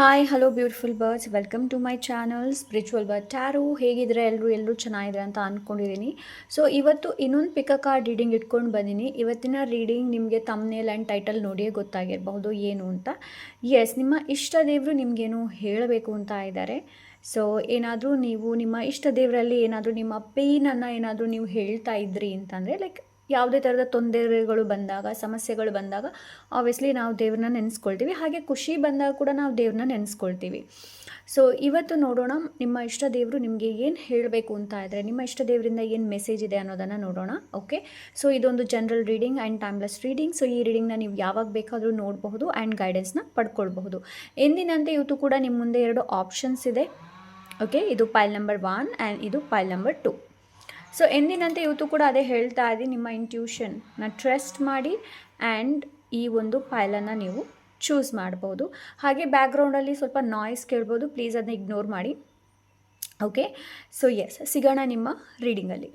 Hi hello beautiful birds welcome to my channel spiritual bird tarot. ಹೇಗಿದ್ರೆ ಎಲ್ಲರೂ ಚೆನ್ನಾಗಿದ್ರೆ ಅಂತ ಅಂದ್ಕೊಂಡಿದ್ದೀನಿ. ಸೊ ಇವತ್ತು ಇನ್ನೊಂದು ಪಿಕ್ ಕಾರ್ಡ್ ರೀಡಿಂಗ್ ಇಟ್ಕೊಂಡು ಬಂದೀನಿ. ಇವತ್ತಿನ ರೀಡಿಂಗ್ ನಿಮಗೆ ತಮ್ನೇಲ್ ಆ್ಯಂಡ್ ಟೈಟಲ್ ನೋಡಿಯೇ ಗೊತ್ತಾಗಿರಬಹುದು ಏನು ಅಂತ. ಎಸ್, ನಿಮ್ಮ ಇಷ್ಟ ದೇವರು ನಿಮಗೇನು ಹೇಳಬೇಕು ಅಂತ ಇದ್ದಾರೆ. ಸೊ ಏನಾದರೂ ನೀವು ನಿಮ್ಮ ಇಷ್ಟ ದೇವರಲ್ಲಿ ಏನಾದರೂ ನಿಮ್ಮ ಪೇಯ್ನನ್ನು ಏನಾದರೂ ನೀವು ಹೇಳ್ತಾ ಇದ್ರಿ ಅಂತಂದರೆ, ಲೈಕ್ ಯಾವುದೇ ಥರದ ತೊಂದರೆಗಳು ಬಂದಾಗ, ಸಮಸ್ಯೆಗಳು ಬಂದಾಗ ಆಬ್ವಿಯಸ್ಲಿ ನಾವು ದೇವ್ರನ್ನ ನೆನೆಸ್ಕೊಳ್ತೀವಿ. ಹಾಗೆ ಖುಷಿ ಬಂದಾಗ ಕೂಡ ನಾವು ದೇವ್ರನ್ನ ನೆನೆಸ್ಕೊಳ್ತೀವಿ. ಸೊ ಇವತ್ತು ನೋಡೋಣ ನಿಮ್ಮ ಇಷ್ಟ ದೇವರು ನಿಮಗೆ ಏನು ಹೇಳಬೇಕು ಅಂತ ಇದ್ದರೆ, ನಿಮ್ಮ ಇಷ್ಟ ದೇವರಿಂದ ಏನು ಮೆಸೇಜ್ ಇದೆ ಅನ್ನೋದನ್ನು ನೋಡೋಣ. ಓಕೆ, ಸೊ ಇದೊಂದು general reading and timeless reading. So ಈ ರೀಡಿಂಗ್ನ ನೀವು ಯಾವಾಗ ಬೇಕಾದರೂ ನೋಡಬಹುದು ಆ್ಯಂಡ್ ಗೈಡೆನ್ಸ್ನ ಪಡ್ಕೊಳ್ಬಹುದು. ಎಂದಿನಂತೆ ಇವತ್ತು ಕೂಡ ನಿಮ್ಮ ಮುಂದೆ 2 ಆಪ್ಷನ್ಸ್ ಇದೆ. ಓಕೆ, ಇದು ಪೈಲ್ ನಂಬರ್ 1 ಆ್ಯಂಡ್ ಇದು ಪೈಲ್ ನಂಬರ್ 2. ಸೊ ಎಂದಿನಂತೆ ಇವತ್ತು ಕೂಡ ಅದೇ ಹೇಳ್ತಾ ಇದ್ದೀನಿ, ನಿಮ್ಮ ಇಂಟ್ಯೂಷನ್ನ ಟ್ರಸ್ಟ್ ಮಾಡಿ ಆ್ಯಂಡ್ ಈ ಒಂದು ಫೈಲನ್ನು ನೀವು ಚೂಸ್ ಮಾಡ್ಬೋದು. ಹಾಗೆ ಬ್ಯಾಕ್ಗ್ರೌಂಡಲ್ಲಿ ಸ್ವಲ್ಪ ನಾಯ್ಸ್ ಕೇಳ್ಬೋದು, ಪ್ಲೀಸ್ ಅದನ್ನ ಇಗ್ನೋರ್ ಮಾಡಿ. ಓಕೆ, ಸೊ ಎಸ್, ಸಿಗೋಣ ನಿಮ್ಮ ರೀಡಿಂಗಲ್ಲಿ.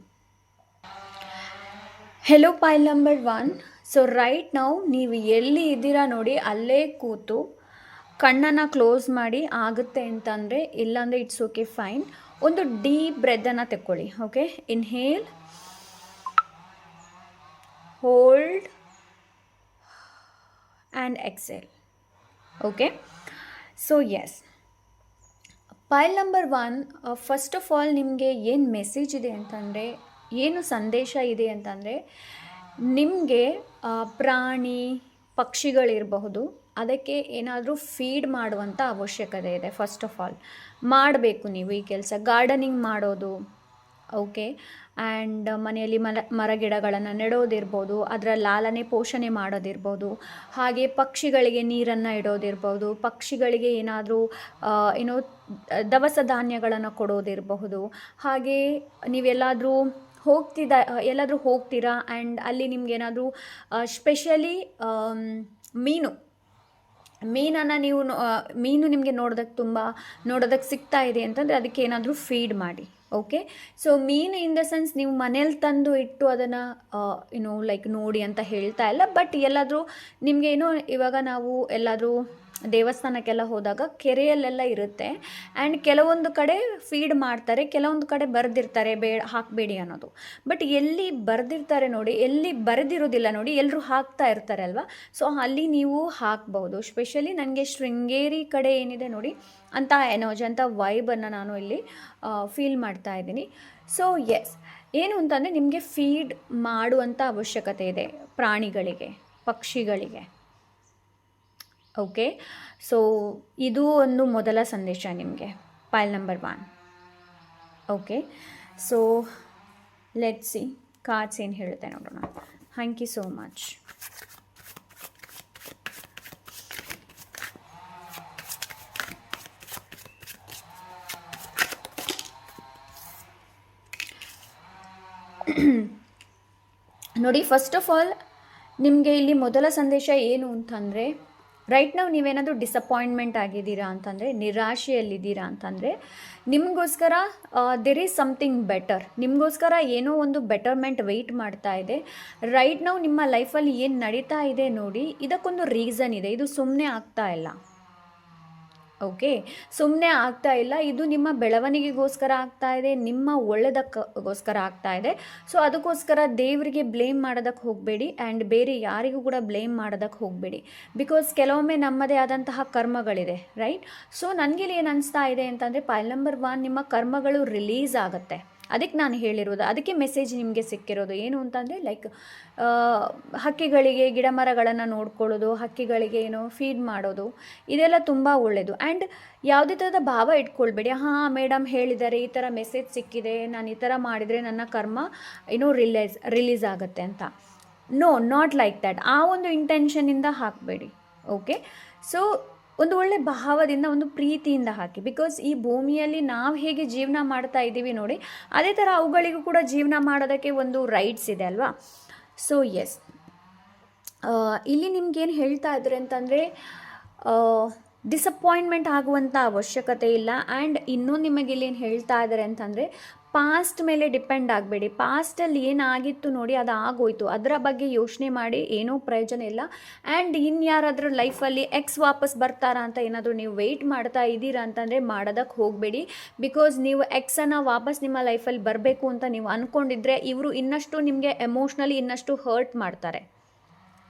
Hello pile number 1. So right ನಾವು ನೀವು ಎಲ್ಲಿ ಇದ್ದೀರಾ ನೋಡಿ, ಅಲ್ಲೇ ಕೂತು ಕಣ್ಣನ್ನು ಕ್ಲೋಸ್ ಮಾಡಿ ಆಗುತ್ತೆ ಅಂತಂದರೆ, ಇಲ್ಲಾಂದರೆ ಇಟ್ಸ್ ಓಕೆ ಫೈನ್. ಒಂದು ಡೀಪ್ ಬ್ರೆದನ್ನು ತೆಕ್ಕೊಳ್ಳಿ. Okay, inhale, hold and exhale. Okay, so yes, pile number 1 first of all ನಿಮಗೆ ಏನು ಮೆಸೇಜ್ ಇದೆ ಅಂತಂದರೆ, ಏನು ಸಂದೇಶ ಇದೆ ಅಂತಂದರೆ, ನಿಮಗೆ ಪ್ರಾಣಿ ಪಕ್ಷಿಗಳಿರಬಹುದು, ಅದಕ್ಕೆ ಏನಾದರೂ ಫೀಡ್ ಮಾಡುವಂಥ ಅವಶ್ಯಕತೆ ಇದೆ. ಫಸ್ಟ್ ಆಫ್ ಆಲ್ ಮಾಡಬೇಕು ನೀವು ಈ ಕೆಲಸ, ಗಾರ್ಡನಿಂಗ್ ಮಾಡೋದು. ಓಕೆ, ಆ್ಯಂಡ್ ಮನೆಯಲ್ಲಿ ಮರಗಿಡಗಳನ್ನು ನೆಡೋದಿರ್ಬೋದು, ಅದರ ಲಾಲನೆ ಪೋಷಣೆ ಮಾಡೋದಿರ್ಬೋದು, ಹಾಗೆ ಪಕ್ಷಿಗಳಿಗೆ ನೀರನ್ನು ಇಡೋದಿರ್ಬೋದು, ಪಕ್ಷಿಗಳಿಗೆ ಏನಾದರೂ ಏನೋ ದವಸ ಧಾನ್ಯಗಳನ್ನು ಕೊಡೋದಿರಬಹುದು. ಹಾಗೆ ನೀವೆಲ್ಲಾದರೂ ಎಲ್ಲಾದರೂ ಹೋಗ್ತೀರಾ ಆ್ಯಂಡ್ ಅಲ್ಲಿ ನಿಮಗೇನಾದರೂ ಸ್ಪೆಷಲಿ ಮೀನನ್ನು ನೀವು ಮೀನು ನಿಮಗೆ ನೋಡೋದಕ್ಕೆ ಸಿಗ್ತಾ ಇದೆ ಅಂತಂದರೆ ಅದಕ್ಕೆ ಏನಾದರೂ ಫೀಡ್ ಮಾಡಿ. ಓಕೆ, ಸೊ ಮೀನು ಇನ್ ದ ಸೆನ್ಸ್ ನೀವು ಮನೇಲಿ ತಂದು ಇಟ್ಟು ಅದನ್ನು ಲೈಕ್ ನೋಡಿ ಅಂತ ಹೇಳ್ತಾ ಇಲ್ಲ, ಬಟ್ ಎಲ್ಲಾದರೂ ನಿಮಗೆ ಇವಾಗ ನಾವು ಎಲ್ಲಾದರೂ ದೇವಸ್ಥಾನಕ್ಕೆಲ್ಲ ಹೋದಾಗ ಕೆರೆಯಲ್ಲೆಲ್ಲ ಇರುತ್ತೆ ಆ್ಯಂಡ್ ಕೆಲವೊಂದು ಕಡೆ ಫೀಡ್ ಮಾಡ್ತಾರೆ, ಕೆಲವೊಂದು ಕಡೆ ಬರೆದಿರ್ತಾರೆ ಹಾಕಬೇಡಿ ಅನ್ನೋದು. ಬಟ್ ಎಲ್ಲಿ ಬರೆದಿರ್ತಾರೆ ನೋಡಿ, ಎಲ್ಲಿ ಬರೆದಿರೋದಿಲ್ಲ ನೋಡಿ, ಎಲ್ಲರೂ ಹಾಕ್ತಾ ಇರ್ತಾರೆ ಅಲ್ವಾ. ಸೊ ಅಲ್ಲಿ ನೀವು ಹಾಕ್ಬಹುದು. ಸ್ಪೆಷಲಿ ನನಗೆ ಶೃಂಗೇರಿ ಕಡೆ ಏನಿದೆ ನೋಡಿ, ಅಂಥ ಎನರ್ಜಿ, ಅಂಥ ವೈಬನ್ನು ನಾನು ಇಲ್ಲಿ ಫೀಲ್ ಮಾಡ್ತಾ ಇದ್ದೀನಿ. ಸೊ ಎಸ್, ಏನು ಅಂತಂದರೆ ನಿಮಗೆ ಫೀಡ್ ಮಾಡುವಂಥ ಅವಶ್ಯಕತೆ ಇದೆ ಪ್ರಾಣಿಗಳಿಗೆ, ಪಕ್ಷಿಗಳಿಗೆ. ಓಕೆ, ಸೊ ಇದು ಒಂದು ಮೊದಲ ಸಂದೇಶ ನಿಮಗೆ, pile number 1. Okay, so let's see cards ಏನು ಹೇಳುತ್ತೆ ನೋಡೋಣ. Thank you so much. ನೋಡಿ, ಫಸ್ಟ್ ಆಫ್ ಆಲ್ ನಿಮಗೆ ಇಲ್ಲಿ ಮೊದಲ ಸಂದೇಶ ಏನು ಅಂತಂದರೆ, ರೈಟ್ ನಾವು ನೀವೇನಾದರೂ ಡಿಸಪಾಯಿಂಟ್ಮೆಂಟ್ ಆಗಿದ್ದೀರಾ ಅಂತಂದರೆ, ನಿರಾಶೆಯಲ್ಲಿದ್ದೀರಾ ಅಂತಂದರೆ, ನಿಮಗೋಸ್ಕರ ದೇರ್ ಈಸ್ ಸಮಥಿಂಗ್ ಬೆಟರ್, ನಿಮಗೋಸ್ಕರ ಏನೋ ಒಂದು ಬೆಟರ್ಮೆಂಟ್ ವೆಯ್ಟ್ ಮಾಡ್ತಾ ಇದೆ. ರೈಟ್ ನಾವು ನಿಮ್ಮ ಲೈಫಲ್ಲಿ ಏನು ನಡೀತಾ ಇದೆ ನೋಡಿ, ಇದಕ್ಕೊಂದು ರೀಸನ್ ಇದೆ. ಇದು ಸುಮ್ಮನೆ ಆಗ್ತಾ ಇಲ್ಲ. ಓಕೆ, ಸುಮ್ಮನೆ ಆಗ್ತಾ ಇಲ್ಲ, ಇದು ನಿಮ್ಮ ಬೆಳವಣಿಗೆಗೋಸ್ಕರ ಆಗ್ತಾ ಇದೆ, ನಿಮ್ಮ ಒಳ್ಳೆಯದಕ್ಕೋಸ್ಕರ ಆಗ್ತಾ ಇದೆ. ಸೊ ಅದಕ್ಕೋಸ್ಕರ ದೇವರಿಗೆ ಬ್ಲೇಮ್ ಮಾಡೋದಕ್ಕೆ ಹೋಗಬೇಡಿ ಆ್ಯಂಡ್ ಬೇರೆ ಯಾರಿಗೂ ಕೂಡ ಬ್ಲೇಮ್ ಮಾಡೋದಕ್ಕೆ ಹೋಗಬೇಡಿ. ಬಿಕಾಸ್ ಕೆಲವೊಮ್ಮೆ ನಮ್ಮದೇ ಆದಂತಹ ಕರ್ಮಗಳಿದೆ, ರೈಟ್. ಸೊ ನನಗಿಲ್ಲಿ ಏನು ಅನಿಸ್ತಾ ಇದೆ ಅಂತಂದರೆ, ಪೈಲ್ ನಂಬರ್ 1 ನಿಮ್ಮ ಕರ್ಮಗಳು ರಿಲೀಸ್ ಆಗುತ್ತೆ. ಅದಕ್ಕೆ ನಾನು ಹೇಳಿರೋದು, ಅದಕ್ಕೆ ಮೆಸೇಜ್ ನಿಮಗೆ ಸಿಕ್ಕಿರೋದು. ಏನು ಅಂತಂದರೆ, ಲೈಕ್ ಹಕ್ಕಿಗಳಿಗೆ ಗಿಡ ಮರಗಳನ್ನು ನೋಡ್ಕೊಳ್ಳೋದು, ಹಕ್ಕಿಗಳಿಗೆ ಫೀಡ್ ಮಾಡೋದು, ಇದೆಲ್ಲ ತುಂಬ ಒಳ್ಳೆಯದು. ಆ್ಯಂಡ್ ಯಾವುದೇ ಥರದ ಭಾವ ಇಟ್ಕೊಳ್ಬೇಡಿ, ಹಾಂ ಮೇಡಮ್ ಹೇಳಿದ್ದಾರೆ, ಈ ಥರ ಮೆಸೇಜ್ ಸಿಕ್ಕಿದೆ, ನಾನು ಈ ಥರ ಮಾಡಿದರೆ ನನ್ನ ಕರ್ಮ ರಿಲೀಸ್ ಆಗುತ್ತೆ ಅಂತ. No, not like that. ಆ ಒಂದು ಇಂಟೆನ್ಷನಿಂದ ಹಾಕಬೇಡಿ. ಓಕೆ, ಸೊ ಒಂದು ಒಳ್ಳೆ ಭಾವದಿಂದ, ಒಂದು ಪ್ರೀತಿಯಿಂದ ಹಾಕಿ. ಬಿಕಾಸ್ ಈ ಭೂಮಿಯಲ್ಲಿ ನಾವು ಹೇಗೆ ಜೀವನ ಮಾಡ್ತಾ ಇದ್ದೀವಿ ನೋಡಿ, ಅದೇ ಥರ ಅವುಗಳಿಗೂ ಕೂಡ ಜೀವನ ಮಾಡೋದಕ್ಕೆ ಒಂದು ರೈಟ್ಸ್ ಇದೆ ಅಲ್ವಾ. ಸೊ ಎಸ್, ಇಲ್ಲಿ ನಿಮ್ಗೇನು ಹೇಳ್ತಾ ಇದ್ದಾರೆ ಅಂತಂದರೆ, ಡಿಸಪಾಯಿಂಟ್ಮೆಂಟ್ ಆಗುವಂಥ ಅವಶ್ಯಕತೆ ಇಲ್ಲ. ಆ್ಯಂಡ್ ಇನ್ನೊಂದು ನಿಮಗೆ ಇಲ್ಲಿ ಏನು ಹೇಳ್ತಾ ಇದ್ದಾರೆ ಅಂತಂದರೆ, ಪಾಸ್ಟ್ ಮೇಲೆ ಡಿಪೆಂಡ್ ಆಗಬೇಡಿ. ಪಾಸ್ಟಲ್ಲಿ ಏನಾಗಿತ್ತು ನೋಡಿ, ಅದು ಆಗೋಯ್ತು, ಅದರ ಬಗ್ಗೆ ಯೋಚನೆ ಮಾಡಿ ಏನೂ ಪ್ರಯೋಜನ ಇಲ್ಲ. ಆ್ಯಂಡ್ ಇನ್ಯಾರಾದರೂ ಲೈಫಲ್ಲಿ ಎಕ್ಸ್ ವಾಪಸ್ ಬರ್ತಾರಾ ಅಂತ ಏನಾದರೂ ನೀವು ವೆಯ್ಟ್ ಮಾಡ್ತಾ ಇದ್ದೀರಾ ಅಂತಂದರೆ ಮಾಡೋದಕ್ಕೆ ಹೋಗಬೇಡಿ. ಬಿಕಾಸ್ ನೀವು ಎಕ್ಸನ್ನು ವಾಪಸ್ ನಿಮ್ಮ ಲೈಫಲ್ಲಿ ಬರಬೇಕು ಅಂತ ನೀವು ಅಂದ್ಕೊಂಡಿದ್ರೆ ಇವರು ಇನ್ನಷ್ಟು ನಿಮಗೆ ಎಮೋಷ್ನಲಿ ಇನ್ನಷ್ಟು ಹರ್ಟ್ ಮಾಡ್ತಾರೆ.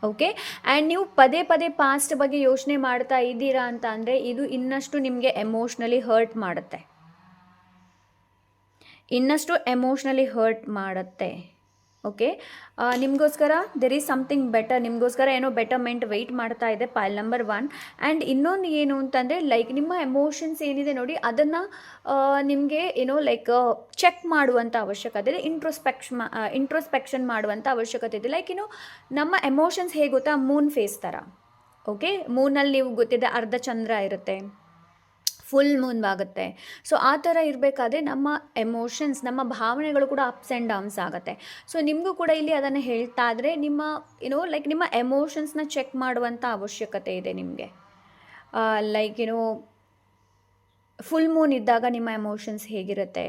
ಓಕೆ, ಆ್ಯಂಡ್ ನೀವು ಪದೇ ಪದೇ ಪಾಸ್ಟ್ ಬಗ್ಗೆ ಯೋಚನೆ ಮಾಡ್ತಾ ಇದ್ದೀರಾ ಅಂತ ಅಂದರೆ ಇದು ಇನ್ನಷ್ಟು ನಿಮಗೆ ಎಮೋಷ್ನಲಿ ಹರ್ಟ್ ಮಾಡುತ್ತೆ, ಇನ್ನಷ್ಟು ಎಮೋಷ್ನಲಿ ಹರ್ಟ್ ಮಾಡುತ್ತೆ. ಓಕೆ, ನಿಮಗೋಸ್ಕರ ದೆರ್ ಈಸ್ ಸಮಥಿಂಗ್ ಬೆಟರ್, ನಿಮಗೋಸ್ಕರ ಏನೋ ಬೆಟರ್ಮೆಂಟ್ ವೆಯ್ಟ್ ಮಾಡ್ತಾ ಇದೆ ಪೈಲ್ ನಂಬರ್ 1. ಆ್ಯಂಡ್ ಇನ್ನೊಂದು ಏನು ಅಂತಂದರೆ ಲೈಕ್ ನಿಮ್ಮ ಎಮೋಷನ್ಸ್ ಏನಿದೆ ನೋಡಿ ಅದನ್ನು ನಿಮಗೆ ಏನೋ ಲೈಕ್ ಚೆಕ್ ಮಾಡುವಂಥ ಅವಶ್ಯಕತೆ ಇದೆ, ಇಂಟ್ರೋಸ್ಪೆಕ್ಷನ್ ಮಾಡುವಂಥ ಅವಶ್ಯಕತೆ ಇದೆ. ಲೈಕ್ ಏನೋ ನಮ್ಮ ಎಮೋಷನ್ಸ್ ಹೇಗೆ ಗೊತ್ತಾ, ಮೂನ್ ಫೇಸ್ ಥರ. ಓಕೆ, ಮೂನಲ್ಲಿ ನೀವು ಗೊತ್ತಿದೆ ಅರ್ಧ ಚಂದ್ರ ಇರುತ್ತೆ, ಫುಲ್ ಮೂನ್ ಆಗುತ್ತೆ. ಸೊ ಆ ಥರ ಇರಬೇಕಾದ್ರೆ ನಮ್ಮ ಎಮೋಷನ್ಸ್, ನಮ್ಮ ಭಾವನೆಗಳು ಕೂಡ ಅಪ್ಸ್ ಆ್ಯಂಡ್ ಡೌನ್ಸ್ ಆಗುತ್ತೆ. ಸೊ ನಿಮಗೂ ಕೂಡ ಇಲ್ಲಿ ಅದನ್ನು ಹೇಳ್ತಾ ಇದ್ರೆ ನಿಮ್ಮ ಏನೋ ಲೈಕ್ ನಿಮ್ಮ ಎಮೋಷನ್ಸ್ನ ಚೆಕ್ ಮಾಡುವಂಥ ಅವಶ್ಯಕತೆ ಇದೆ ನಿಮಗೆ. ಲೈಕ್ ಏನೋ ಫುಲ್ ಮೂನ್ ಇದ್ದಾಗ ನಿಮ್ಮ ಎಮೋಷನ್ಸ್ ಹೇಗಿರುತ್ತೆ,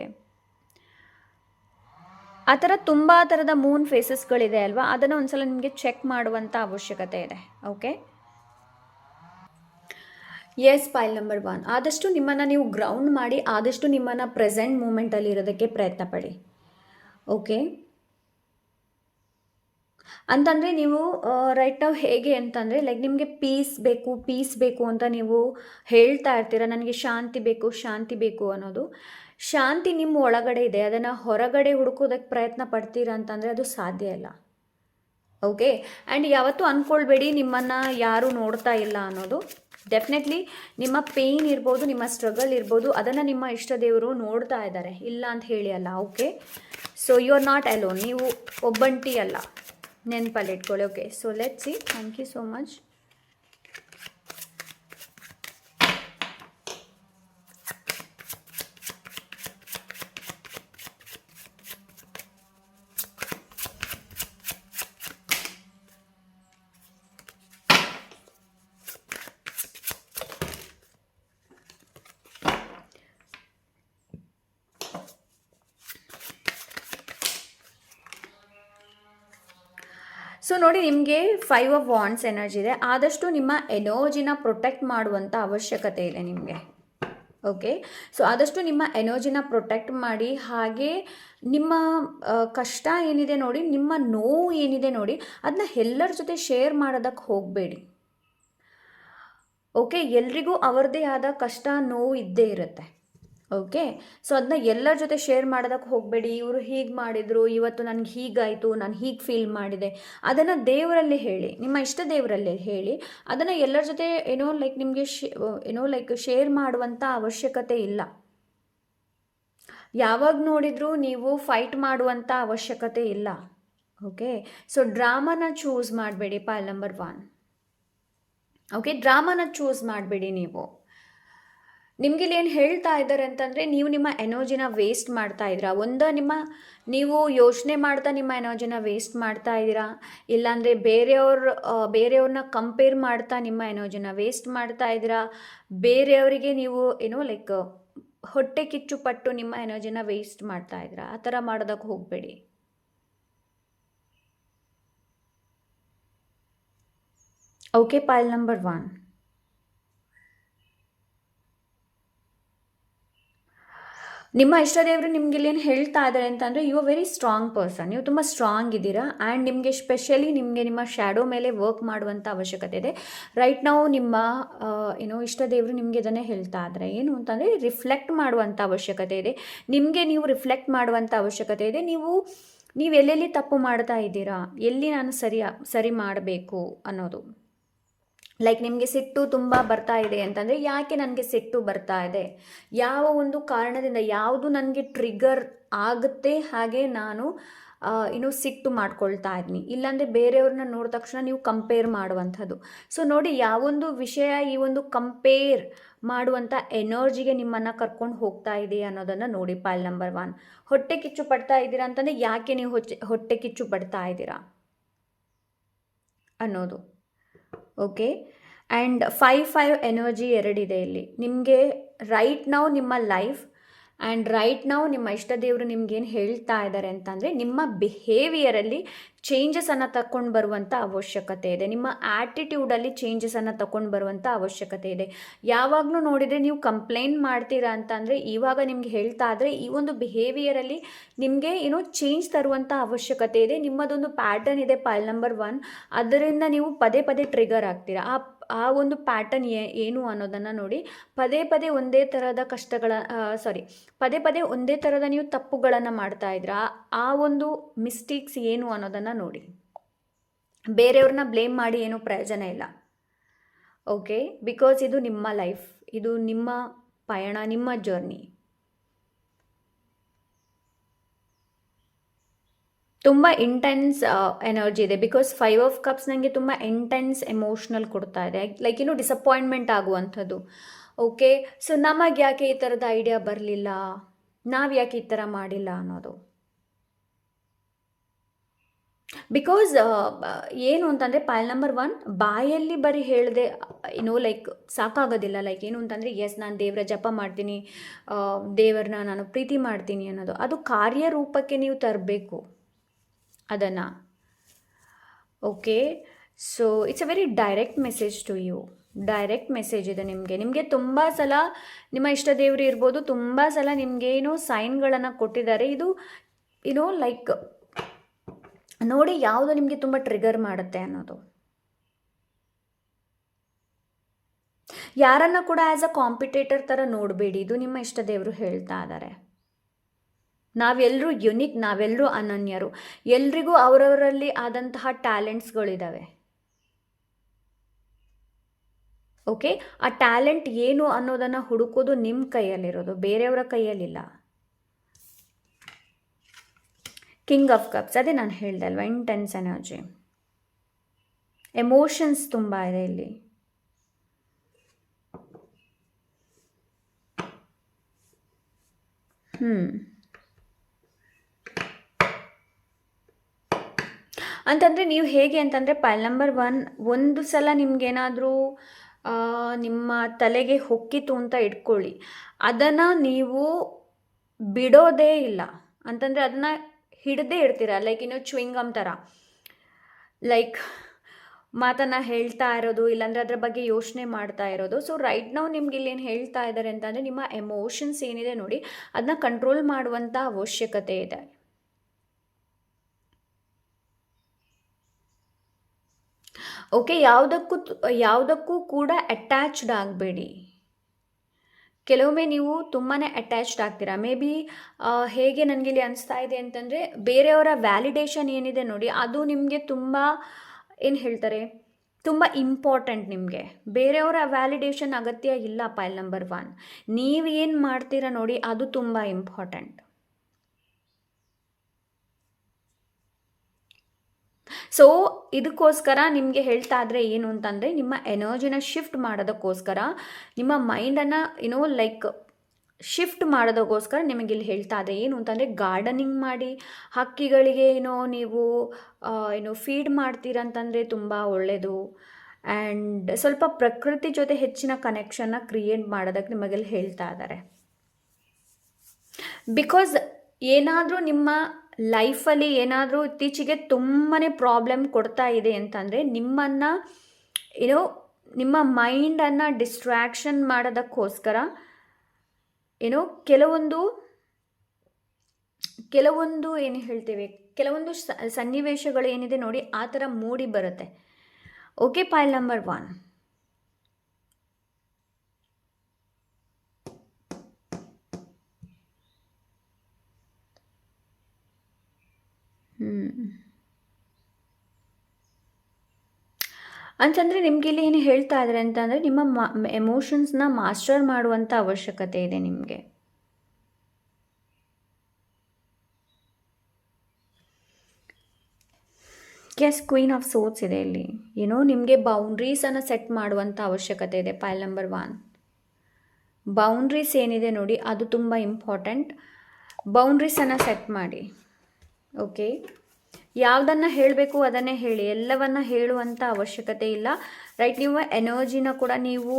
ಆ ಥರ ತುಂಬ ಥರದ ಮೂನ್ ಫೇಸಸ್ಗಳಿದೆ ಅಲ್ವಾ, ಅದನ್ನು ಒಂದ್ಸಲ ನಿಮಗೆ ಚೆಕ್ ಮಾಡುವಂಥ ಅವಶ್ಯಕತೆ ಇದೆ. Okay, yes, pile number 1. ಆದಷ್ಟು ನಿಮ್ಮನ್ನು ನೀವು ಗ್ರೌಂಡ್ ಮಾಡಿ ಆದಷ್ಟು ನಿಮ್ಮನ್ನು ಪ್ರೆಸೆಂಟ್ ಮೂಮೆಂಟಲ್ಲಿ ಇರೋದಕ್ಕೆ ಪ್ರಯತ್ನ ಪಡಿ. ಓಕೆ, ಅಂತಂದರೆ ನೀವು ರೈಟ್ ನಾವು ಹೇಗೆ ಅಂತಂದರೆ ಲೈಕ್ ನಿಮಗೆ ಪೀಸ್ ಬೇಕು ಅಂತ ನೀವು ಹೇಳ್ತಾ ಇರ್ತೀರ, ನನಗೆ ಶಾಂತಿ ಬೇಕು ಅನ್ನೋದು. ಶಾಂತಿ ನಿಮ್ಮ ಒಳಗಡೆ ಇದೆ, ಅದನ್ನು ಹೊರಗಡೆ ಹುಡುಕೋದಕ್ಕೆ ಪ್ರಯತ್ನ ಪಡ್ತೀರಾ ಅಂತಂದರೆ ಅದು ಸಾಧ್ಯ ಇಲ್ಲ. ಓಕೆ, ಆ್ಯಂಡ್ ಯಾವತ್ತೂ ಅಂದ್ಕೊಳ್ಬೇಡಿ ನಿಮ್ಮನ್ನು ಯಾರೂ ನೋಡ್ತಾ ಇಲ್ಲ ಅನ್ನೋದು. ಡೆಫಿನೆಟ್ಲಿ ನಿಮ್ಮ ಪೇಯ್ನ್ ಇರ್ಬೋದು, ನಿಮ್ಮ ಸ್ಟ್ರಗಲ್ ಇರ್ಬೋದು, ಅದನ್ನು ನಿಮ್ಮ ಇಷ್ಟ ದೇವರು ನೋಡ್ತಾ ಇದ್ದಾರೆ, ಇಲ್ಲ ಅಂತ ಹೇಳಿ ಅಲ್ಲ. Okay, so you are not alone, ನೀವು ಒಬ್ಬಂಟಿ ಅಲ್ಲ, ನೆನಪಲ್ಲಿ ಇಟ್ಕೊಳ್ಳಿ. Okay, so let's see. Thank you so much. So ನೋಡಿ, ನಿಮಗೆ 5 ಆಫ್ ವಾಂಡ್ಸ್ ಎನರ್ಜಿ ಇದೆ. ಆದಷ್ಟು ನಿಮ್ಮ ಎನರ್ಜಿನ ಪ್ರೊಟೆಕ್ಟ್ ಮಾಡುವಂಥ ಅವಶ್ಯಕತೆ ಇದೆ ನಿಮಗೆ. ಓಕೆ, ಸೊ ಆದಷ್ಟು ನಿಮ್ಮ ಎನರ್ಜಿನ ಪ್ರೊಟೆಕ್ಟ್ ಮಾಡಿ. ಹಾಗೆ ನಿಮ್ಮ ಕಷ್ಟ ಏನಿದೆ ನೋಡಿ, ನಿಮ್ಮ ನೋವು ಏನಿದೆ ನೋಡಿ, ಅದನ್ನ ಎಲ್ಲರ ಜೊತೆ ಶೇರ್ ಮಾಡೋದಕ್ಕೆ ಹೋಗಬೇಡಿ. ಓಕೆ, ಎಲ್ರಿಗೂ ಅವರದೇ ಆದ ಕಷ್ಟ ನೋವು ಇದ್ದೇ ಇರುತ್ತೆ. ಓಕೆ, ಸೊ ಅದನ್ನ ಎಲ್ಲರ ಜೊತೆ ಶೇರ್ ಮಾಡೋದಕ್ಕೆ ಹೋಗಬೇಡಿ. ಇವರು ಹೀಗೆ ಮಾಡಿದರು, ಇವತ್ತು ನನಗೆ ಹೀಗಾಯಿತು, ನಾನು ಹೀಗೆ ಫೀಲ್ ಮಾಡಿದೆ, ಅದನ್ನು ದೇವರಲ್ಲಿ ಹೇಳಿ, ನಿಮ್ಮ ಇಷ್ಟ ದೇವರಲ್ಲಿ ಹೇಳಿ. ಅದನ್ನು ಎಲ್ಲರ ಜೊತೆ ಏನೋ ಲೈಕ್ ನಿಮಗೆ ಏನೋ ಲೈಕ್ ಶೇರ್ ಮಾಡುವಂಥ ಅವಶ್ಯಕತೆ ಇಲ್ಲ. ಯಾವಾಗ ನೋಡಿದರೂ ನೀವು ಫೈಟ್ ಮಾಡುವಂಥ ಅವಶ್ಯಕತೆ ಇಲ್ಲ. ಓಕೆ, ಸೊ ಡ್ರಾಮಾನ ಚೂಸ್ ಮಾಡಬೇಡಿ ಪೈಲ್ ನಂಬರ್ 1. ಓಕೆ, ಡ್ರಾಮಾನ ಚೂಸ್ ಮಾಡಬೇಡಿ. ನಿಮಗಿಲ್ಲಿ ಏನು ಹೇಳ್ತಾ ಇದ್ದಾರೆ ಅಂತಂದರೆ ನೀವು ನಿಮ್ಮ ಎನರ್ಜಿನ ವೇಸ್ಟ್ ಮಾಡ್ತಾ ಇದ್ದೀರಾ. ನೀವು ಯೋಚನೆ ಮಾಡ್ತಾ ನಿಮ್ಮ ಎನರ್ಜಿನ ವೇಸ್ಟ್ ಮಾಡ್ತಾ ಇದ್ದೀರಾ, ಇಲ್ಲಾಂದರೆ ಬೇರೆಯವ್ರನ್ನ ಕಂಪೇರ್ ಮಾಡ್ತಾ ನಿಮ್ಮ ಎನರ್ಜಿನ ವೇಸ್ಟ್ ಮಾಡ್ತಾ ಇದ್ದೀರಾ. ಬೇರೆಯವರಿಗೆ ನೀವು ಏನೋ ಲೈಕ್ ಹೊಟ್ಟೆ ಕಿಚ್ಚು ಪಟ್ಟು ನಿಮ್ಮ ಎನರ್ಜಿನ ವೇಸ್ಟ್ ಮಾಡ್ತಾ ಇದ್ದೀರಾ. ಆ ಥರ ಮಾಡೋದಕ್ಕೆ ಹೋಗಬೇಡಿ. Okay, pile number 1. ನಿಮ್ಮ ಇಷ್ಟ ದೇವರು ನಿಮ್ಗೆ ಇಲ್ಲಿ ಏನು ಹೇಳ್ತಾ ಇದ್ದಾರೆ ಅಂತಂದರೆ you are very strong person, ನೀವು ತುಂಬ ಸ್ಟ್ರಾಂಗ್ ಇದ್ದೀರಾ. ಆ್ಯಂಡ್ ನಿಮಗೆ ಸ್ಪೆಷಲಿ ನಿಮ್ಮ ಶ್ಯಾಡೋ ಮೇಲೆ ವರ್ಕ್ ಮಾಡುವಂಥ ಅವಶ್ಯಕತೆ ಇದೆ. ರೈಟ್ ನಾವು ನಿಮ್ಮ ಇಷ್ಟ ದೇವರು ನಿಮಗೆ ಇದನ್ನೇ ಹೇಳ್ತಾ ಇದ್ದಾರೆ. ಏನು ಅಂತಂದರೆ ರಿಫ್ಲೆಕ್ಟ್ ಮಾಡುವಂಥ ಅವಶ್ಯಕತೆ ಇದೆ. ನಿಮಗೆ ನೀವು ರಿಫ್ಲೆಕ್ಟ್ ಮಾಡುವಂಥ ಅವಶ್ಯಕತೆ ಇದೆ. ನೀವು ಎಲ್ಲೆಲ್ಲಿ ತಪ್ಪು ಮಾಡ್ತಾ ಇದ್ದೀರಾ, ಎಲ್ಲಿ ನಾನು ಸರಿ ಮಾಡಬೇಕು ಅನ್ನೋದು. ಲೈಕ್ ನಿಮಗೆ ಸಿಟ್ಟು ತುಂಬ ಬರ್ತಾ ಇದೆ ಅಂತಂದರೆ ಯಾಕೆ ನನಗೆ ಸಿಟ್ಟು ಬರ್ತಾ ಇದೆ, ಯಾವ ಒಂದು ಕಾರಣದಿಂದ, ಯಾವುದು ನನಗೆ ಟ್ರಿಗರ್ ಆಗುತ್ತೆ, ಹಾಗೆ ನಾನು ಸಿಟ್ಟು ಮಾಡ್ಕೊಳ್ತಾ ಇದ್ದೀನಿ. ಇಲ್ಲಾಂದರೆ ಬೇರೆಯವ್ರನ್ನ ನೋಡಿದ ತಕ್ಷಣ ನೀವು ಕಂಪೇರ್ ಮಾಡುವಂಥದ್ದು. ಸೊ ನೋಡಿ, ಯಾವೊಂದು ವಿಷಯ ಈ ಒಂದು ಕಂಪೇರ್ ಮಾಡುವಂಥ ಎನರ್ಜಿಗೆ ನಿಮ್ಮನ್ನು ಕರ್ಕೊಂಡು ಹೋಗ್ತಾ ಇದೆ ಅನ್ನೋದನ್ನು ನೋಡಿ. ಪೈಲ್ ನಂಬರ್ 1. ಹೊಟ್ಟೆ ಕಿಚ್ಚು ಪಡ್ತಾ ಇದ್ದೀರಾ ಅಂತಂದರೆ ಯಾಕೆ ನೀವು ಹೊಟ್ಟೆ ಕಿಚ್ಚು ಪಡ್ತಾ ಇದ್ದೀರಾ ಅನ್ನೋದು. ಓಕೆ, ಆ್ಯಂಡ್ 5 ಎನರ್ಜಿ 2 ಇದೆ ಇಲ್ಲಿ ನಿಮಗೆ. ರೈಟ್ ನಾವು ನಿಮ್ಮ ಲೈಫ್ ಆ್ಯಂಡ್ ರೈಟ್ ನಾವು ನಿಮ್ಮ ಇಷ್ಟ ದೇವರು ನಿಮ್ಗೇನು ಹೇಳ್ತಾ ಇದ್ದಾರೆ ಅಂತಂದರೆ ನಿಮ್ಮ ಬಿಹೇವಿಯರಲ್ಲಿ ಚೇಂಜಸನ್ನು ತಗೊಂಡು ಬರುವಂಥ ಅವಶ್ಯಕತೆ ಇದೆ. ನಿಮ್ಮ ಆ್ಯಟಿಟ್ಯೂಡಲ್ಲಿ ಚೇಂಜಸನ್ನು ತಗೊಂಡು ಬರುವಂಥ ಅವಶ್ಯಕತೆ ಇದೆ. ಯಾವಾಗಲೂ ನೋಡಿದರೆ ನೀವು ಕಂಪ್ಲೇಂಟ್ ಮಾಡ್ತೀರಾ ಅಂತಂದರೆ ಇವಾಗ ನಿಮ್ಗೆ ಹೇಳ್ತಾ ಇದ್ರೆ ಈ ಒಂದು ಬಿಹೇವಿಯರಲ್ಲಿ ನಿಮಗೆ ಏನೋ ಚೇಂಜ್ ತರುವಂಥ ಅವಶ್ಯಕತೆ ಇದೆ. ನಿಮ್ಮದೊಂದು ಪ್ಯಾಟರ್ನ್ ಇದೆ ಪೈಲ್ ನಂಬರ್ 1, ಅದರಿಂದ ನೀವು ಪದೇ ಪದೇ ಟ್ರಿಗರ್ ಆಗ್ತೀರಾ. ಆ ಒಂದು ಪ್ಯಾಟರ್ನ್ ಏನು ಅನ್ನೋದನ್ನು ನೋಡಿ. ಪದೇ ಪದೇ ಒಂದೇ ಥರದ ಪದೇ ಪದೇ ಒಂದೇ ಥರದ ನೀವು ತಪ್ಪುಗಳನ್ನು ಮಾಡ್ತಾ ಇದ್ದೀರಾ. ಆ ಒಂದು ಮಿಸ್ಟೇಕ್ಸ್ ಏನು ಅನ್ನೋದನ್ನು ನೋಡಿ. ಬೇರೆಯವ್ರನ್ನ ಬ್ಲೇಮ್ ಮಾಡಿ ಏನೂ ಪ್ರಯೋಜನ ಇಲ್ಲ. ಓಕೆ, ಬಿಕಾಸ್ ಇದು ನಿಮ್ಮ ಲೈಫ್, ಇದು ನಿಮ್ಮ ಪಯಣ, ನಿಮ್ಮ ಜರ್ನಿ. ತುಂಬ ಇಂಟೆನ್ಸ್ ಎನರ್ಜಿ ಇದೆ. ಬಿಕಾಸ್ 5 ಆಫ್ ಕಪ್ಸ್ ನನಗೆ ತುಂಬ ಇಂಟೆನ್ಸ್ ಎಮೋಷ್ನಲ್ ಕೊಡ್ತಾ ಇದೆ. ಲೈಕ್ ಏನು ಡಿಸಪಾಯಿಂಟ್ಮೆಂಟ್ ಆಗುವಂಥದ್ದು. ಓಕೆ, ಸೊ ನಮಗೆ ಯಾಕೆ ಈ ಥರದ ಐಡಿಯಾ ಬರಲಿಲ್ಲ, ನಾವು ಯಾಕೆ ಈ ಥರ ಮಾಡಿಲ್ಲ ಅನ್ನೋದು. ಬಿಕಾಸ್ ಏನು ಅಂತಂದರೆ ಪೈಲ್ ನಂಬರ್ 1 ಬಾಯಲ್ಲಿ ಬರೀ ಹೇಳಿದೆ ಲೈಕ್ ಸಾಕಾಗೋದಿಲ್ಲ. ಲೈಕ್ ಏನು ಅಂತಂದರೆ ಎಸ್ ನಾನು ದೇವರ ಜಪ ಮಾಡ್ತೀನಿ, ದೇವರನ್ನ ನಾನು ಪ್ರೀತಿ ಮಾಡ್ತೀನಿ ಅನ್ನೋದು, ಅದು ಕಾರ್ಯರೂಪಕ್ಕೆ ನೀವು ತರಬೇಕು ಅದನ್ನು. Okay, so it's a very direct message to you. Direct message ಇದೆ ನಿಮಗೆ ತುಂಬ ಸಲ ನಿಮ್ಮ ಇಷ್ಟ ದೇವರು ಇರ್ಬೋದು, ತುಂಬ ಸಲ ನಿಮಗೆ ಸೈನ್ಗಳನ್ನು ಕೊಟ್ಟಿದ್ದಾರೆ. ಇದು ಲೈಕ್ ನೋಡಿ ಯಾವುದು ನಿಮಗೆ ತುಂಬ ಟ್ರಿಗರ್ ಮಾಡುತ್ತೆ ಅನ್ನೋದು. ಯಾರನ್ನ ಕೂಡ ಆ್ಯಸ್ ಅ ಕಾಂಪಿಟೇಟರ್ ಥರ ನೋಡಬೇಡಿ. ಇದು ನಿಮ್ಮ ಇಷ್ಟ ದೇವರು ಹೇಳ್ತಾ ಇದ್ದಾರೆ. ನಾವೆಲ್ಲರೂ ಯುನಿಕ್, ನಾವೆಲ್ಲರೂ ಅನನ್ಯರು. ಎಲ್ರಿಗೂ ಅವರವರಲ್ಲಿ ಆದಂತಹ ಟ್ಯಾಲೆಂಟ್ಸ್ಗಳಿದ್ದಾವೆ. ಓಕೆ, ಆ ಟ್ಯಾಲೆಂಟ್ ಏನು ಅನ್ನೋದನ್ನು ಹುಡುಕೋದು ನಿಮ್ಮ ಕೈಯಲ್ಲಿರೋದು, ಬೇರೆಯವರ ಕೈಯಲ್ಲಿಲ್ಲ. ಕಿಂಗ್ ಆಫ್ ಕಪ್ಸ್, ಅದೇ ನಾನು ಹೇಳ್ದೆ ಅಲ್ವಾ, ಇಂಟೆನ್ಸ್ ಎನರ್ಜಿ, ಎಮೋಷನ್ಸ್ ತುಂಬ ಇದೆ ಇಲ್ಲಿ. ಅಂತಂದರೆ ನೀವು ಹೇಗೆ ಅಂತಂದರೆ ಪೈಲ್ ನಂಬರ್ 1 ಒಂದು ಸಲ ನಿಮಗೇನಾದರೂ ನಿಮ್ಮ ತಲೆಗೆ ಹೊಕ್ಕಿತು ಅಂತ ಇಟ್ಕೊಳ್ಳಿ, ಅದನ್ನು ನೀವು ಬಿಡೋದೇ ಇಲ್ಲ. ಅಂತಂದರೆ ಅದನ್ನು ಹಿಡದೇ ಇರ್ತೀರ. ಲೈಕ್ ಚ್ವಿಂಗಮ್ ಥರ, ಲೈಕ್ ಮಾತನ್ನು ಹೇಳ್ತಾ ಇರೋದು, ಇಲ್ಲಾಂದರೆ ಅದರ ಬಗ್ಗೆ ಯೋಚನೆ ಮಾಡ್ತಾ ಇರೋದು. ಸೊ ರೈಟ್ ನಾವು ನಿಮ್ಗೆ ಇಲ್ಲಿ ಏನು ಹೇಳ್ತಾ ಇದ್ದಾರೆ ಅಂತಂದರೆ ನಿಮ್ಮ ಎಮೋಷನ್ಸ್ ಏನಿದೆ ನೋಡಿ, ಅದನ್ನ ಕಂಟ್ರೋಲ್ ಮಾಡುವಂಥ ಅವಶ್ಯಕತೆ ಇದೆ. ಓಕೆ, ಯಾವುದಕ್ಕೂ ಕೂಡ ಅಟ್ಯಾಚ್ಡ್ ಆಗಬೇಡಿ. ಕೆಲವೊಮ್ಮೆ ನೀವು ತುಂಬಾ ಅಟ್ಯಾಚ್ಡ್ ಆಗ್ತೀರಾ. ಮೇ ಬಿ ಹೇಗೆ ನನಗೆ ಇಲ್ಲಿ ಅನಿಸ್ತಾ ಇದೆ ಅಂತಂದರೆ ಬೇರೆಯವರ ವ್ಯಾಲಿಡೇಷನ್ ಏನಿದೆ ನೋಡಿ, ಅದು ನಿಮಗೆ ತುಂಬ ಏನು ಹೇಳ್ತಾರೆ, ತುಂಬ ಇಂಪಾರ್ಟೆಂಟ್. ನಿಮಗೆ ಬೇರೆಯವರ ವ್ಯಾಲಿಡೇಷನ್ ಅಗತ್ಯ ಇಲ್ಲ. ಪೈಲ್ ನಂಬರ್ 1 ನೀವು ಏನು ಮಾಡ್ತೀರಾ ನೋಡಿ, ಅದು ತುಂಬ ಇಂಪಾರ್ಟೆಂಟ್. ಸೊ ಇದಕ್ಕೋಸ್ಕರ ನಿಮಗೆ ಹೇಳ್ತಾ ಇದ್ರೆ ಏನು ಅಂತಂದರೆ, ನಿಮ್ಮ ಎನರ್ಜಿನ ಶಿಫ್ಟ್ ಮಾಡೋದಕ್ಕೋಸ್ಕರ, ನಿಮ್ಮ ಮೈಂಡನ್ನು ಲೈಕ್ ಶಿಫ್ಟ್ ಮಾಡೋದಕ್ಕೋಸ್ಕರ ನಿಮಗೆ ಇಲ್ಲಿ ಹೇಳ್ತಾ ಇದ್ರೆ ಏನು ಅಂತಂದರೆ, ಗಾರ್ಡನಿಂಗ್ ಮಾಡಿ ಹಕ್ಕಿಗಳಿಗೆ ನೀವು ಫೀಡ್ ಮಾಡ್ತೀರಂತಂದರೆ ತುಂಬ ಒಳ್ಳೆಯದು. ಆ್ಯಂಡ್ ಸ್ವಲ್ಪ ಪ್ರಕೃತಿ ಜೊತೆ ಹೆಚ್ಚಿನ ಕನೆಕ್ಷನ್ನ ಕ್ರಿಯೇಟ್ ಮಾಡೋದಕ್ಕೆ ನಿಮಗೆಲ್ಲಿ ಹೇಳ್ತಾ ಇದ್ದಾರೆ. ಬಿಕಾಸ್ ಏನಾದರೂ ನಿಮ್ಮ ಲೈಫಲ್ಲಿ ಏನಾದರೂ ಇತ್ತೀಚೆಗೆ ತುಂಬಾ ಪ್ರಾಬ್ಲಮ್ ಕೊಡ್ತಾ ಇದೆ ಅಂತಂದರೆ, ನಿಮ್ಮನ್ನು ನಿಮ್ಮ ಮೈಂಡನ್ನು ಡಿಸ್ಟ್ರ್ಯಾಕ್ಷನ್ ಮಾಡೋದಕ್ಕೋಸ್ಕರ ಕೆಲವೊಂದು ಏನು ಹೇಳ್ತೇವೆ, ಕೆಲವೊಂದು ಸನ್ನಿವೇಶಗಳು ಏನಿದೆ ನೋಡಿ, ಆ ಥರ ಮೂಡಿ ಬರುತ್ತೆ. ಓಕೆ, ಪೈಲ್ ನಂಬರ್ 1 ಅಂತಂದರೆ ನಿಮ್ಗೆ ಇಲ್ಲಿ ಏನು ಹೇಳ್ತಾ ಇದ್ದಾರೆ ಅಂತಂದರೆ, ನಿಮ್ಮ ಎಮೋಷನ್ಸ್ನ ಮಾಸ್ಟರ್ ಮಾಡುವಂಥ ಅವಶ್ಯಕತೆ ಇದೆ ನಿಮಗೆ. ಎಸ್, ಕ್ವೀನ್ ಆಫ್ ಸೋರ್ಟ್ಸ್ ಇದೆ ಇಲ್ಲಿ. ನಿಮಗೆ ಬೌಂಡ್ರೀಸನ್ನು ಸೆಟ್ ಮಾಡುವಂಥ ಅವಶ್ಯಕತೆ ಇದೆ. ಪೈಲ್ ನಂಬರ್ 1 ಬೌಂಡ್ರೀಸ್ ಏನಿದೆ ನೋಡಿ, ಅದು ತುಂಬ ಇಂಪಾರ್ಟೆಂಟ್. ಬೌಂಡ್ರೀಸನ್ನು ಸೆಟ್ ಮಾಡಿ. ಓಕೆ, ಯಾವುದನ್ನು ಹೇಳಬೇಕು ಅದನ್ನೇ ಹೇಳಿ, ಎಲ್ಲವನ್ನು ಹೇಳುವಂಥ ಅವಶ್ಯಕತೆ ಇಲ್ಲ. ರೈಟ್, ನೀವು ಎನರ್ಜಿನ ಕೂಡ ನೀವು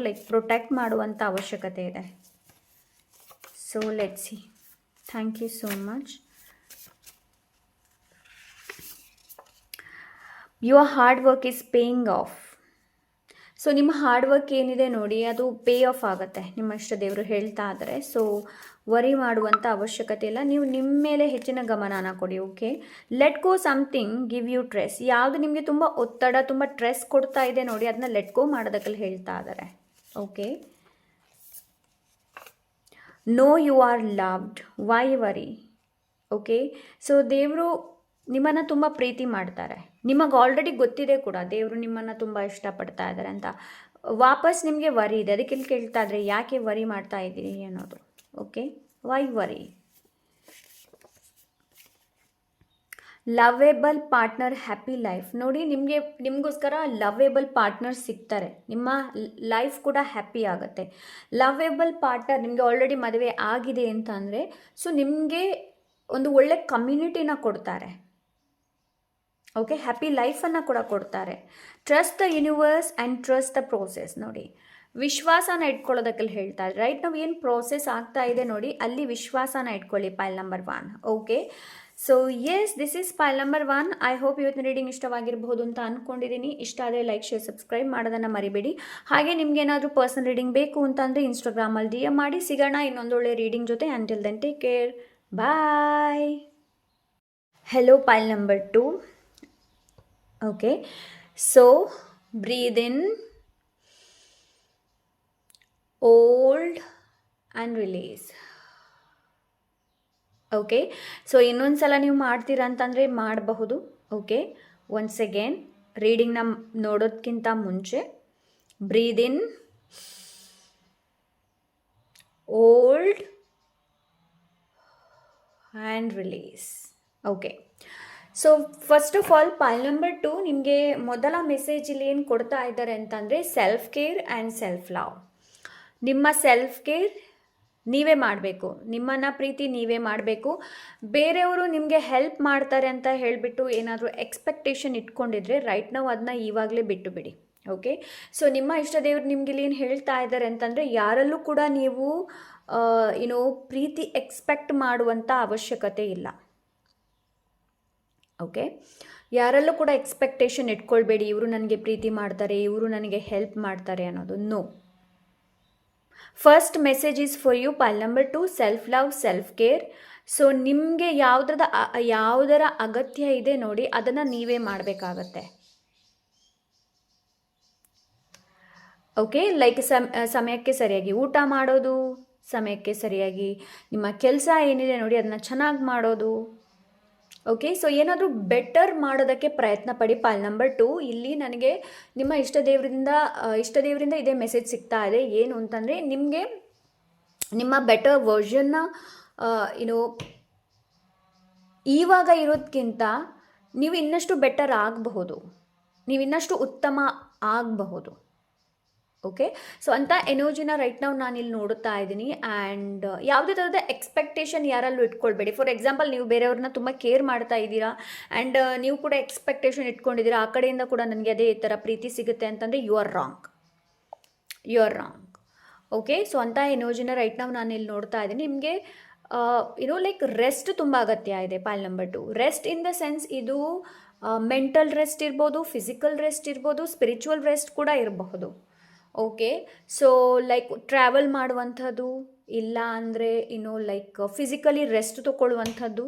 ಲೈಕ್ ಪ್ರೊಟೆಕ್ಟ್ ಮಾಡುವಂಥ ಅವಶ್ಯಕತೆ ಇದೆ. So let's see. Thank you so much. Your hard work is paying off. So ನಿಮ್ಮ ಹಾರ್ಡ್ ವರ್ಕ್ ಏನಿದೆ ನೋಡಿ, ಅದು ಪೇ ಆಫ್ ಆಗುತ್ತೆ ನಿಮ್ಮ ಇಷ್ಟ ದೇವರು ಹೇಳ್ತಾ ಇದ್ದಾರೆ. ಸೊ ವರಿ ಮಾಡುವಂಥ ಅವಶ್ಯಕತೆ ಇಲ್ಲ. ನೀವು ನಿಮ್ಮ ಮೇಲೆ ಹೆಚ್ಚಿನ ಗಮನನ ಕೊಡಿ. Okay, let go something give you stress. ಯಾವುದು ನಿಮಗೆ ತುಂಬ ಒತ್ತಡ, ತುಂಬ ಟ್ರೆಸ್ ಕೊಡ್ತಾ ಇದೆ ನೋಡಿ, ಅದನ್ನ ಲೆಟ್ ಗೋ ಮಾಡೋದಕ್ಕೆ ಹೇಳ್ತಾ ಇದ್ದಾರೆ. Okay, no you are loved, why worry. Okay, so ದೇವರು ನಿಮ್ಮನ್ನು ತುಂಬ ಪ್ರೀತಿ ಮಾಡ್ತಾರೆ. ನಿಮಗೆ ಆಲ್ರೆಡಿ ಗೊತ್ತಿದೆ ಕೂಡ ದೇವರು ನಿಮ್ಮನ್ನು ತುಂಬ ಇಷ್ಟಪಡ್ತಾ ಇದ್ದಾರೆ ಅಂತ. ವಾಪಸ್ ನಿಮಗೆ ವರಿ ಇದೆ, ಅದಕ್ಕೆ ಇಲ್ಲಿ ಕೇಳ್ತಾ ಇದ್ರೆ ಯಾಕೆ ವರಿ ಮಾಡ್ತಾ ಇದ್ದೀರಿ ಅನ್ನೋದು. Okay, why worry. Lovable partner, happy life. ನೋಡಿ, ನಿಮಗೋಸ್ಕರ ಲವೇಬಲ್ ಪಾರ್ಟ್ನರ್ ಸಿಗ್ತಾರೆ. ನಿಮ್ಮ ಲೈಫ್ ಕೂಡ ಹ್ಯಾಪಿ ಆಗುತ್ತೆ. ಲವೇಬಲ್ ಪಾರ್ಟ್ನರ್ ನಿಮಗೆ ಆಲ್ರೆಡಿ ಮದುವೆ ಆಗಿದೆ ಅಂತ ಅಂದರೆ, ಸೊ ನಿಮಗೆ ಒಂದು ಒಳ್ಳೆ ಕಮ್ಯುನಿಟಿನ ಕೊಡ್ತಾರೆ. ಓಕೆ, ಹ್ಯಾಪಿ ಲೈಫನ್ನು ಕೂಡ ಕೊಡ್ತಾರೆ. Trust the universe and trust the process. ನೋಡಿ, ವಿಶ್ವಾಸನ ಇಟ್ಕೊಳ್ಳೋದಕ್ಕೆ ಹೇಳ್ತಾರೆ. ರೈಟ್, ನಾವು ಏನು ಪ್ರೋಸೆಸ್ ಆಗ್ತಾ ಇದೆ ನೋಡಿ, ಅಲ್ಲಿ ವಿಶ್ವಾಸನ ಇಟ್ಕೊಳ್ಳಿ. Pile number 1. Okay, so yes, this is pile number 1. I hope ಇವತ್ತಿನ ರೀಡಿಂಗ್ ಇಷ್ಟವಾಗಿರಬಹುದು ಅಂತ ಅಂದ್ಕೊಂಡಿದ್ದೀನಿ. ಇಷ್ಟ ಆದರೆ ಲೈಕ್, ಶೇರ್, ಸಬ್ಸ್ಕ್ರೈಬ್ ಮಾಡೋದನ್ನು ಮರಿಬೇಡಿ. ಹಾಗೆ ನಿಮ್ಗೆ ಏನಾದರೂ ಪರ್ಸನಲ್ ರೀಡಿಂಗ್ ಬೇಕು ಅಂತಂದರೆ ಇನ್ಸ್ಟಾಗ್ರಾಮಲ್ಲಿ DM ಮಾಡಿ. ಸಿಗೋಣ ಇನ್ನೊಂದೊಳ್ಳೆ ರೀಡಿಂಗ್ ಜೊತೆ. Until then take care, bye. Hello, pile number 2. Okay, so breathe in, hold and release. Okay, so ಇನ್ನೊಂದು ಸಲ ನೀವು ಮಾಡ್ತೀರಾ ಅಂತಂದರೆ ಮಾಡಬಹುದು. ಓಕೆ, ಒನ್ಸ್ ಅಗೇನ್ ರೀಡಿಂಗ್ನ ನೋಡೋದಕ್ಕಿಂತ ಮುಂಚೆ breathe in, hold and release. Okay, so first of all pile number 2 ನಿಮಗೆ ಮೊದಲ ಮೆಸೇಜಲ್ಲಿ ಏನು ಕೊಡ್ತಾ ಇದ್ದಾರೆ ಅಂತಂದರೆ self care and self love. ನಿಮ್ಮ ಸೆಲ್ಫ್ ಕೇರ್ ನೀವೇ ಮಾಡಬೇಕು, ನಿಮ್ಮನ್ನು ಪ್ರೀತಿ ನೀವೇ ಮಾಡಬೇಕು. ಬೇರೆಯವರು ನಿಮಗೆ ಹೆಲ್ಪ್ ಮಾಡ್ತಾರೆ ಅಂತ ಹೇಳಿಬಿಟ್ಟು ಏನಾದರೂ ಎಕ್ಸ್ಪೆಕ್ಟೇಷನ್ ಇಟ್ಕೊಂಡಿದ್ರೆ ರೈಟ್ ನಾವು ಅದನ್ನ ಇವಾಗಲೇ ಬಿಟ್ಟು ಬಿಡಿ. ಓಕೆ, ಸೊ ನಿಮ್ಮ ಇಷ್ಟ ದೇವರು ನಿಮಗೆ ಇಲ್ಲಿ ಏನು ಹೇಳ್ತಾ ಇದ್ದಾರೆ ಅಂತಂದರೆ, ಯಾರಲ್ಲೂ ಕೂಡ ನೀವು ಪ್ರೀತಿ ಎಕ್ಸ್ಪೆಕ್ಟ್ ಮಾಡುವಂಥ ಅವಶ್ಯಕತೆ ಇಲ್ಲ. ಓಕೆ, ಯಾರಲ್ಲೂ ಕೂಡ ಎಕ್ಸ್ಪೆಕ್ಟೇಷನ್ ಇಟ್ಕೊಳ್ಬೇಡಿ, ಇವರು ನನಗೆ ಪ್ರೀತಿ ಮಾಡ್ತಾರೆ, ಇವರು ನನಗೆ ಹೆಲ್ಪ್ ಮಾಡ್ತಾರೆ ಅನ್ನೋದು. No. First message is for you, pile number 2, self love, self care. So ನಿಮಗೆ ಯಾವುದರ ಅಗತ್ಯ ಇದೆ ನೋಡಿ, ಅದನ್ನು ನೀವೇ ಮಾಡಬೇಕಾಗತ್ತೆ. ಓಕೆ, ಲೈಕ್ ಸಮಯಕ್ಕೆ ಸರಿಯಾಗಿ ಊಟ ಮಾಡೋದು, ಸಮಯಕ್ಕೆ ಸರಿಯಾಗಿ ನಿಮ್ಮ ಕೆಲಸ ಏನಿದೆ ನೋಡಿ ಅದನ್ನು ಚೆನ್ನಾಗಿ ಮಾಡೋದು. ಓಕೆ, ಸೊ ಏನಾದರೂ ಬೆಟರ್ ಮಾಡೋದಕ್ಕೆ ಪ್ರಯತ್ನ ಪಡಿ. ಪೈಲ್ ನಂಬರ್ 2 ಇಲ್ಲಿ ನನಗೆ ನಿಮ್ಮ ಇಷ್ಟ ದೇವರಿಂದ ಇದೇ ಮೆಸೇಜ್ ಸಿಗ್ತಾ ಇದೆ. ಏನು ಅಂತಂದರೆ, ನಿಮಗೆ ನಿಮ್ಮ ಬೆಟರ್ ವರ್ಷನ್ನ ಇವಾಗ ಇರೋದಕ್ಕಿಂತ ನೀವು ಇನ್ನಷ್ಟು ಬೆಟರ್ ಆಗಬಹುದು, ನೀವು ಇನ್ನಷ್ಟು ಉತ್ತಮ ಆಗಬಹುದು. ಓಕೆ, ಸೊ ಅಂಥ ಎನರ್ಜಿನ ರೈಟ್ ನಾವು ನಾನಿಲ್ಲಿ ನೋಡುತ್ತಾ ಇದ್ದೀನಿ. ಆ್ಯಂಡ್ ಯಾವುದೇ ಥರದ ಎಕ್ಸ್ಪೆಕ್ಟೇಷನ್ ಯಾರಲ್ಲೂ ಇಟ್ಕೊಳ್ಬೇಡಿ. ಫಾರ್ ಎಕ್ಸಾಂಪಲ್, ನೀವು ಬೇರೆಯವ್ರನ್ನ ತುಂಬ ಕೇರ್ ಮಾಡ್ತಾ ಇದ್ದೀರಾ ಆ್ಯಂಡ್ ನೀವು ಕೂಡ ಎಕ್ಸ್ಪೆಕ್ಟೇಷನ್ ಇಟ್ಕೊಂಡಿದ್ದೀರಾ, ಆ ಕಡೆಯಿಂದ ಕೂಡ ನನಗೆ ಅದೇ ಥರ ಪ್ರೀತಿ ಸಿಗುತ್ತೆ ಅಂತಂದರೆ you are wrong. Okay, so ಅಂಥ ಎನರ್ಜಿನ ರೈಟ್ ನಾವು ನಾನಿಲ್ಲಿ ನೋಡ್ತಾ ಇದ್ದೀನಿ. ನಿಮಗೆ ಲೈಕ್ ರೆಸ್ಟ್ ತುಂಬ ಅಗತ್ಯ ಇದೆ. Pile number 2, rest in the sense ಇದು ಮೆಂಟಲ್ ರೆಸ್ಟ್ ಇರ್ಬೋದು, ಫಿಸಿಕಲ್ ರೆಸ್ಟ್ ಇರ್ಬೋದು, ಸ್ಪಿರಿಚುವಲ್ ರೆಸ್ಟ್ ಕೂಡ ಇರಬಹುದು. ಓಕೆ, ಸೊ ಲೈಕ್ ಟ್ರಾವೆಲ್ ಮಾಡುವಂಥದ್ದು, ಇಲ್ಲ ಅಂದರೆ ಲೈಕ್ ಫಿಸಿಕಲಿ ರೆಸ್ಟ್ ತೊಗೊಳ್ಳುವಂಥದ್ದು,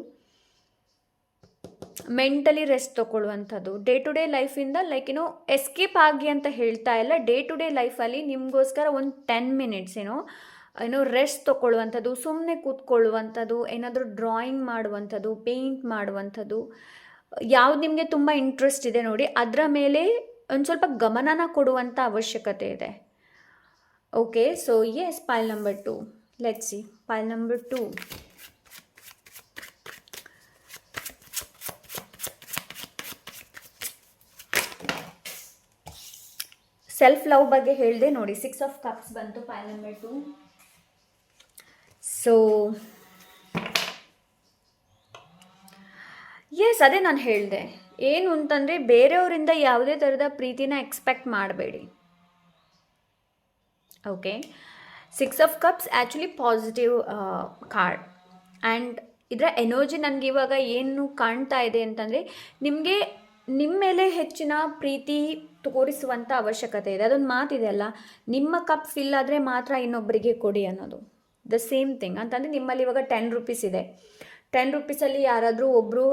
ಮೆಂಟಲಿ ರೆಸ್ಟ್ ತೊಗೊಳ್ಳುವಂಥದ್ದು. ಡೇ ಟು ಡೇ ಲೈಫಿಂದ ಲೈಕ್ ಎಸ್ಕೇಪ್ ಆಗಿ ಅಂತ ಹೇಳ್ತಾ ಇಲ್ಲ, ಡೇ ಟು ಡೇ ಲೈಫಲ್ಲಿ ನಿಮಗೋಸ್ಕರ ಒಂದು 10 ಮಿನಿಟ್ಸ್ ರೆಸ್ಟ್ ತೊಗೊಳ್ಳುವಂಥದ್ದು, ಸುಮ್ಮನೆ ಕೂತ್ಕೊಳ್ಳುವಂಥದ್ದು, ಏನಾದರೂ ಡ್ರಾಯಿಂಗ್ ಮಾಡುವಂಥದ್ದು, ಪೇಂಟ್ ಮಾಡುವಂಥದ್ದು, ಯಾವ್ದು ನಿಮಗೆ ತುಂಬ ಇಂಟ್ರೆಸ್ಟ್ ಇದೆ ನೋಡಿ ಅದರ ಮೇಲೆ ಒಂದು ಸ್ವಲ್ಪ ಗಮನನ ಕೊಡುವಂಥ ಅವಶ್ಯಕತೆ ಇದೆ. Okay, so yes, pile number 2, let's see. Pile number 2, self love ಬಗ್ಗೆ ಹೇಳಿದೆ ನೋಡಿ. 6 ಆಫ್ ಕಪ್ಸ್ ಬಂತು ಪೈಲ್ ನಂಬರ್ 2. ಸೊ ಎಸ್, ಅದೇ ನಾನು ಹೇಳಿದೆ. ಏನು ಅಂತಂದರೆ, ಬೇರೆಯವರಿಂದ ಯಾವುದೇ ಥರದ ಪ್ರೀತಿನ ಎಕ್ಸ್ಪೆಕ್ಟ್ ಮಾಡಬೇಡಿ. Okay, six of cups actually positive card. And ಇದರ ಎನರ್ಜಿ ನನಗೆ ಇವಾಗ ಏನು ಕಾಣ್ತಾ ಇದೆ ಅಂತಂದರೆ, ನಿಮಗೆ ನಿಮ್ಮ ಮೇಲೆ ಹೆಚ್ಚಿನ ಪ್ರೀತಿ ತೋರಿಸುವಂಥ ಅವಶ್ಯಕತೆ ಇದೆ. ಅದೊಂದು ಮಾತಿದೆ ಅಲ್ಲ, ನಿಮ್ಮ ಕಪ್ ಫಿಲ್ ಆದರೆ ಮಾತ್ರ ಇನ್ನೊಬ್ಬರಿಗೆ ಕೊಡಿ ಅನ್ನೋದು. ದ ಸೇಮ್ ಥಿಂಗ್ ಅಂತಂದರೆ, ನಿಮ್ಮಲ್ಲಿ ಇವಾಗ 10 ರುಪೀಸ್ ಇದೆ. 10 ರುಪೀಸಲ್ಲಿ ಯಾರಾದರೂ ಒಬ್ಬರು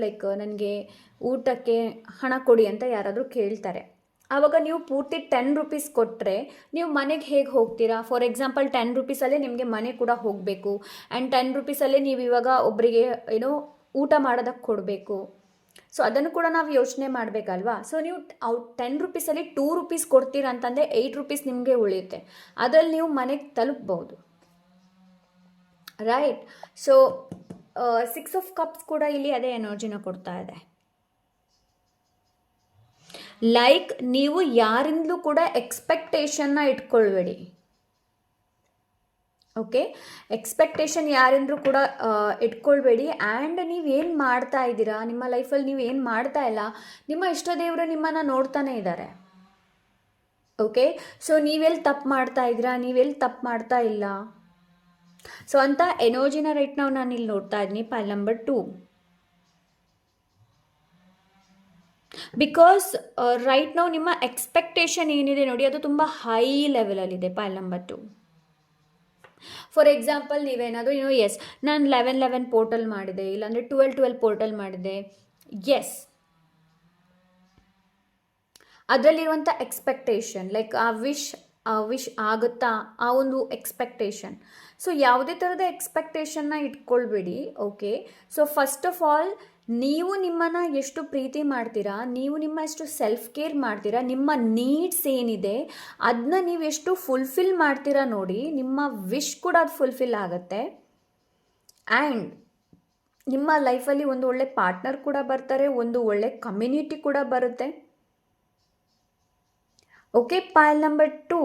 ಲೈಕ್ ನನಗೆ ಊಟಕ್ಕೆ ಹಣ ಕೊಡಿ ಅಂತ ಯಾರಾದರೂ ಕೇಳ್ತಾರೆ. ಆವಾಗ ನೀವು ಪೂರ್ತಿ 10 ರುಪೀಸ್ ಕೊಟ್ಟರೆ ನೀವು ಮನೆಗೆ ಹೇಗೆ ಹೋಗ್ತೀರಾ? ಫಾರ್ ಎಕ್ಸಾಂಪಲ್ 10 ರುಪೀಸಲ್ಲೇ ನಿಮಗೆ ಮನೆ ಕೂಡ ಹೋಗಬೇಕು. ಆ್ಯಂಡ್ 10 ರುಪೀಸಲ್ಲೇ ನೀವು ಇವಾಗ ಒಬ್ಬರಿಗೆ ಊಟ ಮಾಡೋದಕ್ಕೆ ಕೊಡಬೇಕು. ಸೊ ಅದನ್ನು ಕೂಡ ನಾವು ಯೋಚನೆ ಮಾಡಬೇಕಲ್ವಾ? ಸೊ ನೀವು 10 ರುಪೀಸಲ್ಲಿ 2 ರುಪೀಸ್ ಕೊಡ್ತೀರಾ ಅಂತಂದರೆ 8 ರುಪೀಸ್ ನಿಮಗೆ ಉಳಿಯುತ್ತೆ. ಅದರಲ್ಲಿ ನೀವು ಮನೆಗೆ ತಲುಪ್ಬೋದು, ರೈಟ್? ಸೊ 6 ಆಫ್ ಕಪ್ಸ್ ಕೂಡ ಇಲ್ಲಿ ಅದೇ ಎನರ್ಜಿನ ಕೊಡ್ತಾ ಇದೆ. ಲೈಕ್ ನೀವು ಯಾರಿಂದಲೂ ಕೂಡ ಎಕ್ಸ್ಪೆಕ್ಟೇಷನ್ನ ಇಟ್ಕೊಳ್ಬೇಡಿ. ಓಕೆ, ಎಕ್ಸ್ಪೆಕ್ಟೇಷನ್ ಯಾರಿಂದ್ರೂ ಕೂಡ ಇಟ್ಕೊಳ್ಬೇಡಿ. ಆ್ಯಂಡ್ ನೀವೇನು ಮಾಡ್ತಾ ಇದ್ದೀರಾ ನಿಮ್ಮ ಲೈಫಲ್ಲಿ, ನೀವು ಏನು ಮಾಡ್ತಾ ಇಲ್ಲ, ನಿಮ್ಮ ಇಷ್ಟ ದೇವರು ನಿಮ್ಮನ್ನು ನೋಡ್ತಾನೆ ಇದ್ದಾರೆ. ಓಕೆ, ಸೊ ನೀವೆಲ್ಲಿ ತಪ್ಪು ಮಾಡ್ತಾ ಇದ್ದೀರಾ, ನೀವೆಲ್ಲಿ ತಪ್ಪು ಮಾಡ್ತಾ ಇಲ್ಲ, ಸೊ ಅಂತ ಎನರ್ಜಿನ ರೈಟ್ ನಾವು ನಾನು ಇಲ್ಲಿ ನೋಡ್ತಾ ಇದ್ದೀನಿ. ಪೈಲ್ ನಂಬರ್ 2. ಬಿಕಾಸ್ ರೈಟ್ ನಾವು ನಿಮ್ಮ ಎಕ್ಸ್ಪೆಕ್ಟೇಷನ್ ಏನಿದೆ ನೋಡಿ, ಅದು ತುಂಬ ಹೈ ಲೆವೆಲಲ್ಲಿದೆ. Pile number 2. ಫಾರ್ ಎಕ್ಸಾಂಪಲ್ ನೀವೇನಾದರೂ ಎಸ್ ನಾನು 11 ಪೋರ್ಟಲ್ ಮಾಡಿದೆ, ಇಲ್ಲಾಂದರೆ 12 ಪೋರ್ಟಲ್ ಮಾಡಿದೆ, ಎಸ್ ಅದರಲ್ಲಿರುವಂಥ ಎಕ್ಸ್ಪೆಕ್ಟೇಷನ್, ಲೈಕ್ ಆ ವಿಶ್ ಆಗುತ್ತಾ, ಆ ಒಂದು ಎಕ್ಸ್ಪೆಕ್ಟೇಷನ್. ಸೊ ಯಾವುದೇ ಥರದ ಎಕ್ಸ್ಪೆಕ್ಟೇಷನ್ನ ಇಟ್ಕೊಳ್ಬೇಡಿ. Okay, so first of all ನೀವು ನಿಮ್ಮನ್ನು ಎಷ್ಟು ಪ್ರೀತಿ ಮಾಡ್ತೀರಾ, ನೀವು ನಿಮ್ಮ ಎಷ್ಟು ಸೆಲ್ಫ್ ಕೇರ್ ಮಾಡ್ತೀರಾ, ನಿಮ್ಮ ನೀಡ್ಸ್ ಏನಿದೆ ಅದನ್ನ ನೀವು ಎಷ್ಟು ಫುಲ್ಫಿಲ್ ಮಾಡ್ತೀರಾ ನೋಡಿ, ನಿಮ್ಮ ವಿಶ್ ಕೂಡ ಅದು ಫುಲ್ಫಿಲ್ ಆಗುತ್ತೆ. ಆ್ಯಂಡ್ ನಿಮ್ಮ ಲೈಫಲ್ಲಿ ಒಂದು ಒಳ್ಳೆ ಪಾರ್ಟ್ನರ್ ಕೂಡ ಬರ್ತಾರೆ, ಒಂದು ಒಳ್ಳೆ ಕಮ್ಯುನಿಟಿ ಕೂಡ ಬರುತ್ತೆ. Okay, pile number 2.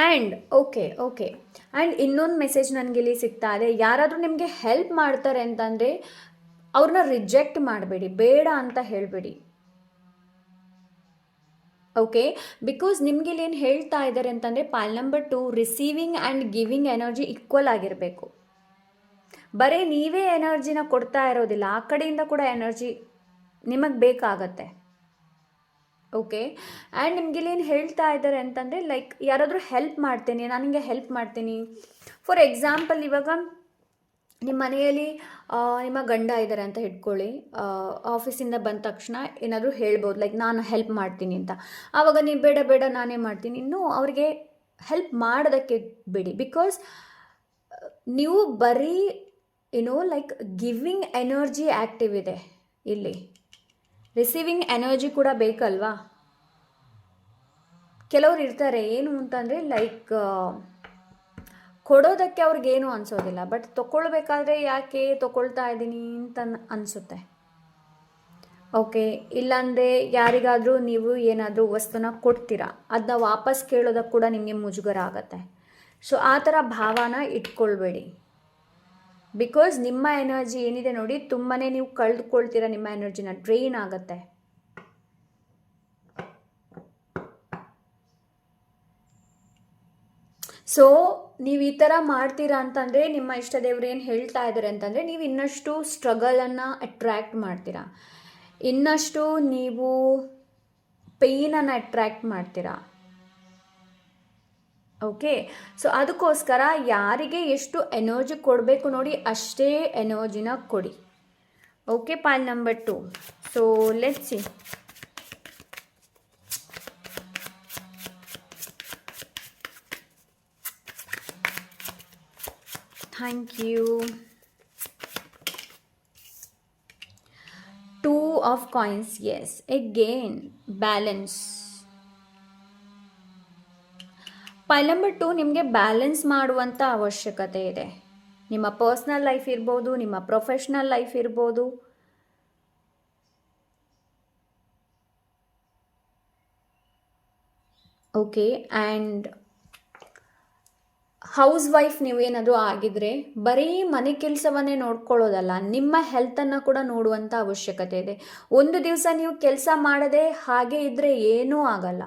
And okay and ಇನ್ನೊಂದು ಮೆಸೇಜ್ ನನಗೆ ಇಲ್ಲಿ ಸಿಗ್ತಾ ಇದೆ. ಯಾರಾದರೂ ನಿಮಗೆ ಹೆಲ್ಪ್ ಮಾಡ್ತಾರೆ ಅಂತಂದರೆ ಅವ್ರನ್ನ ರಿಜೆಕ್ಟ್ ಮಾಡಬೇಡಿ, ಬೇಡ ಅಂತ ಹೇಳಬೇಡಿ. ಓಕೆ, ಬಿಕಾಸ್ ನಿಮಗೆ ಇಲ್ಲಿ ಏನು ಹೇಳ್ತಾ ಇದ್ದಾರೆ ಅಂತಂದರೆ, ಪೈಲ್ number 2 receiving and giving energy equal ಆಗಿರಬೇಕು. ಬರೀ ನೀವೇ ಎನರ್ಜಿನ ಕೊಡ್ತಾ ಇರೋದಿಲ್ಲ, ಆ ಕಡೆಯಿಂದ ಕೂಡ ಎನರ್ಜಿ ನಿಮಗೆ ಬೇಕಾಗತ್ತೆ. ಓಕೆ, ಆ್ಯಂಡ್ ನಿಮ್ಗೆ ಇಲ್ಲಿ ಏನು ಹೇಳ್ತಾ ಇದ್ದಾರೆ ಅಂತಂದರೆ, ಲೈಕ್ ಯಾರಾದರೂ ಹೆಲ್ಪ್ ಮಾಡ್ತೀನಿ, ನಾನು ನಿಮಗೆ ಹೆಲ್ಪ್ ಮಾಡ್ತೀನಿ. ಫಾರ್ ಎಕ್ಸಾಂಪಲ್ ಇವಾಗ ನಿಮ್ಮ ಮನೆಯಲ್ಲಿ ನಿಮ್ಮ ಗಂಡ ಇದ್ದಾರೆ ಅಂತ ಇಟ್ಕೊಳ್ಳಿ, ಆಫೀಸಿಂದ ಬಂದ ತಕ್ಷಣ ಏನಾದರೂ ಹೇಳ್ಬೋದು, ಲೈಕ್ ನಾನು ಹೆಲ್ಪ್ ಮಾಡ್ತೀನಿ ಅಂತ. ಆವಾಗ ನೀವು ಬೇಡ ನಾನೇ ಮಾಡ್ತೀನಿ, ಇನ್ನೂ ಅವರಿಗೆ ಹೆಲ್ಪ್ ಮಾಡೋದಕ್ಕೆ ಬಿಡಿ. ಬಿಕಾಸ್ ನೀವು ಬರೀ ಲೈಕ್ ಗಿವಿಂಗ್ ಎನರ್ಜಿ ಆ್ಯಕ್ಟಿವ್ ಇದೆ ಇಲ್ಲಿ, ರಿಸೀವಿಂಗ್ ಎನರ್ಜಿ ಕೂಡ ಬೇಕಲ್ವಾ? ಕೆಲವ್ರು ಇರ್ತಾರೆ ಏನು ಅಂತಂದರೆ, ಲೈಕ್ ಕೊಡೋದಕ್ಕೆ ಅವ್ರಿಗೇನು ಅನಿಸೋದಿಲ್ಲ, ಬಟ್ ತೊಗೊಳ್ಬೇಕಾದ್ರೆ ಯಾಕೆ ತೊಗೊಳ್ತಾ ಇದ್ದೀನಿ ಅಂತ ಅನಿಸುತ್ತೆ. ಓಕೆ, ಇಲ್ಲಾಂದರೆ ಯಾರಿಗಾದರೂ ನೀವು ಏನಾದರೂ ವಸ್ತುನ ಕೊಡ್ತೀರಾ, ಅದನ್ನ ವಾಪಸ್ ಕೇಳೋದಕ್ಕೆ ಕೂಡ ನಿಮಗೆ ಮುಜುಗರ ಆಗುತ್ತೆ. ಸೊ ಆ ಥರ ಭಾವನ ಇಟ್ಕೊಳ್ಬೇಡಿ. ಬಿಕಾಸ್ ನಿಮ್ಮ ಎನರ್ಜಿ ಏನಿದೆ ನೋಡಿ, ತುಂಬಾ ನೀವು ಕಳೆದುಕೊಳ್ತೀರಾ, ನಿಮ್ಮ ಎನರ್ಜಿನ ಡ್ರೈನ್ ಆಗುತ್ತೆ. ಸೊ ನೀವು ಈ ಥರ ಮಾಡ್ತೀರಾ ಅಂತಂದರೆ, ನಿಮ್ಮ ಇಷ್ಟ ದೇವರು ಏನು ಹೇಳ್ತಾ ಇದ್ದಾರೆ ಅಂತಂದರೆ, ನೀವು ಇನ್ನಷ್ಟು ಸ್ಟ್ರಗಲನ್ನು ಅಟ್ರ್ಯಾಕ್ಟ್ ಮಾಡ್ತೀರಾ, ಇನ್ನಷ್ಟು ನೀವು ಪೇಯ್ನನ್ನು ಅಟ್ರ್ಯಾಕ್ಟ್ ಮಾಡ್ತೀರಾ. ಓಕೆ, ಸೊ ಅದಕ್ಕೋಸ್ಕರ ಯಾರಿಗೆ ಎಷ್ಟು ಎನರ್ಜಿ ಕೊಡಬೇಕು ನೋಡಿ, ಅಷ್ಟೇ ಎನರ್ಜಿನ ಕೊಡಿ. Okay, pile number 2. So let's see. Thank you. 2 of coins, yes, again balance. ಪೈಲ್ ನಂಬರ್ 2 ನಿಮಗೆ ಬ್ಯಾಲೆನ್ಸ್ ಮಾಡುವಂಥ ಅವಶ್ಯಕತೆ ಇದೆ. ನಿಮ್ಮ ಪರ್ಸ್ನಲ್ ಲೈಫ್ ಇರ್ಬೋದು, ನಿಮ್ಮ ಪ್ರೊಫೆಷ್ನಲ್ ಲೈಫ್ ಇರ್ಬೋದು. ಓಕೆ, ಆ್ಯಂಡ್ ಹೌಸ್ ವೈಫ್ ನೀವೇನಾದರೂ ಆಗಿದ್ರೆ ಬರೀ ಮನೆ ಕೆಲಸವನ್ನೇ ನೋಡ್ಕೊಳ್ಳೋದಲ್ಲ, ನಿಮ್ಮ ಹೆಲ್ತನ್ನು ಕೂಡ ನೋಡುವಂಥ ಅವಶ್ಯಕತೆ ಇದೆ. ಒಂದು ದಿವಸ ನೀವು ಕೆಲಸ ಮಾಡದೆ ಹಾಗೆ ಇದ್ದರೆ ಏನೂ ಆಗಲ್ಲ,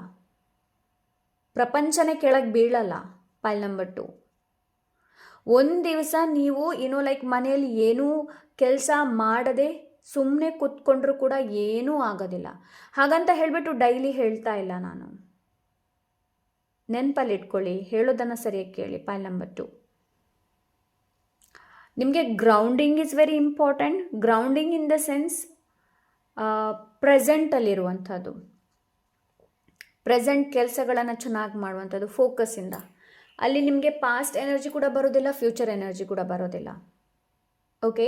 ಪ್ರಪಂಚನೇ ಕೆಳಗೆ ಬೀಳಲ್ಲ. ಪಾಯಿಂಟ್ ನಂಬರ್ 2, ಒಂದು ದಿವಸ ನೀವು ಲೈಕ್ ಮನೆಯಲ್ಲಿ ಏನೂ ಕೆಲಸ ಮಾಡದೆ ಸುಮ್ಮನೆ ಕೂತ್ಕೊಂಡ್ರೂ ಕೂಡ ಏನೂ ಆಗೋದಿಲ್ಲ. ಹಾಗಂತ ಹೇಳಿಬಿಟ್ಟು ಡೈಲಿ ಹೇಳ್ತಾ ಇಲ್ಲ ನಾನು, ನೆನಪಲ್ಲಿ ಇಟ್ಕೊಳ್ಳಿ, ಹೇಳೋದನ್ನು ಸರಿಯಾಗಿ ಕೇಳಿ. ಪಾಯಿಂಟ್ ನಂಬರ್ 2, ನಿಮಗೆ grounding is very important. Grounding in the sense ಪ್ರೆಸೆಂಟಲ್ಲಿರುವಂಥದ್ದು, ಪ್ರೆಸೆಂಟ್ ಕೆಲಸಗಳನ್ನು ಚೆನ್ನಾಗಿ ಮಾಡುವಂಥದ್ದು ಫೋಕಸ್ಸಿಂದ. ಅಲ್ಲಿ ನಿಮಗೆ ಪಾಸ್ಟ್ ಎನರ್ಜಿ ಕೂಡ ಬರೋದಿಲ್ಲ, ಫ್ಯೂಚರ್ ಎನರ್ಜಿ ಕೂಡ ಬರೋದಿಲ್ಲ. ಓಕೆ.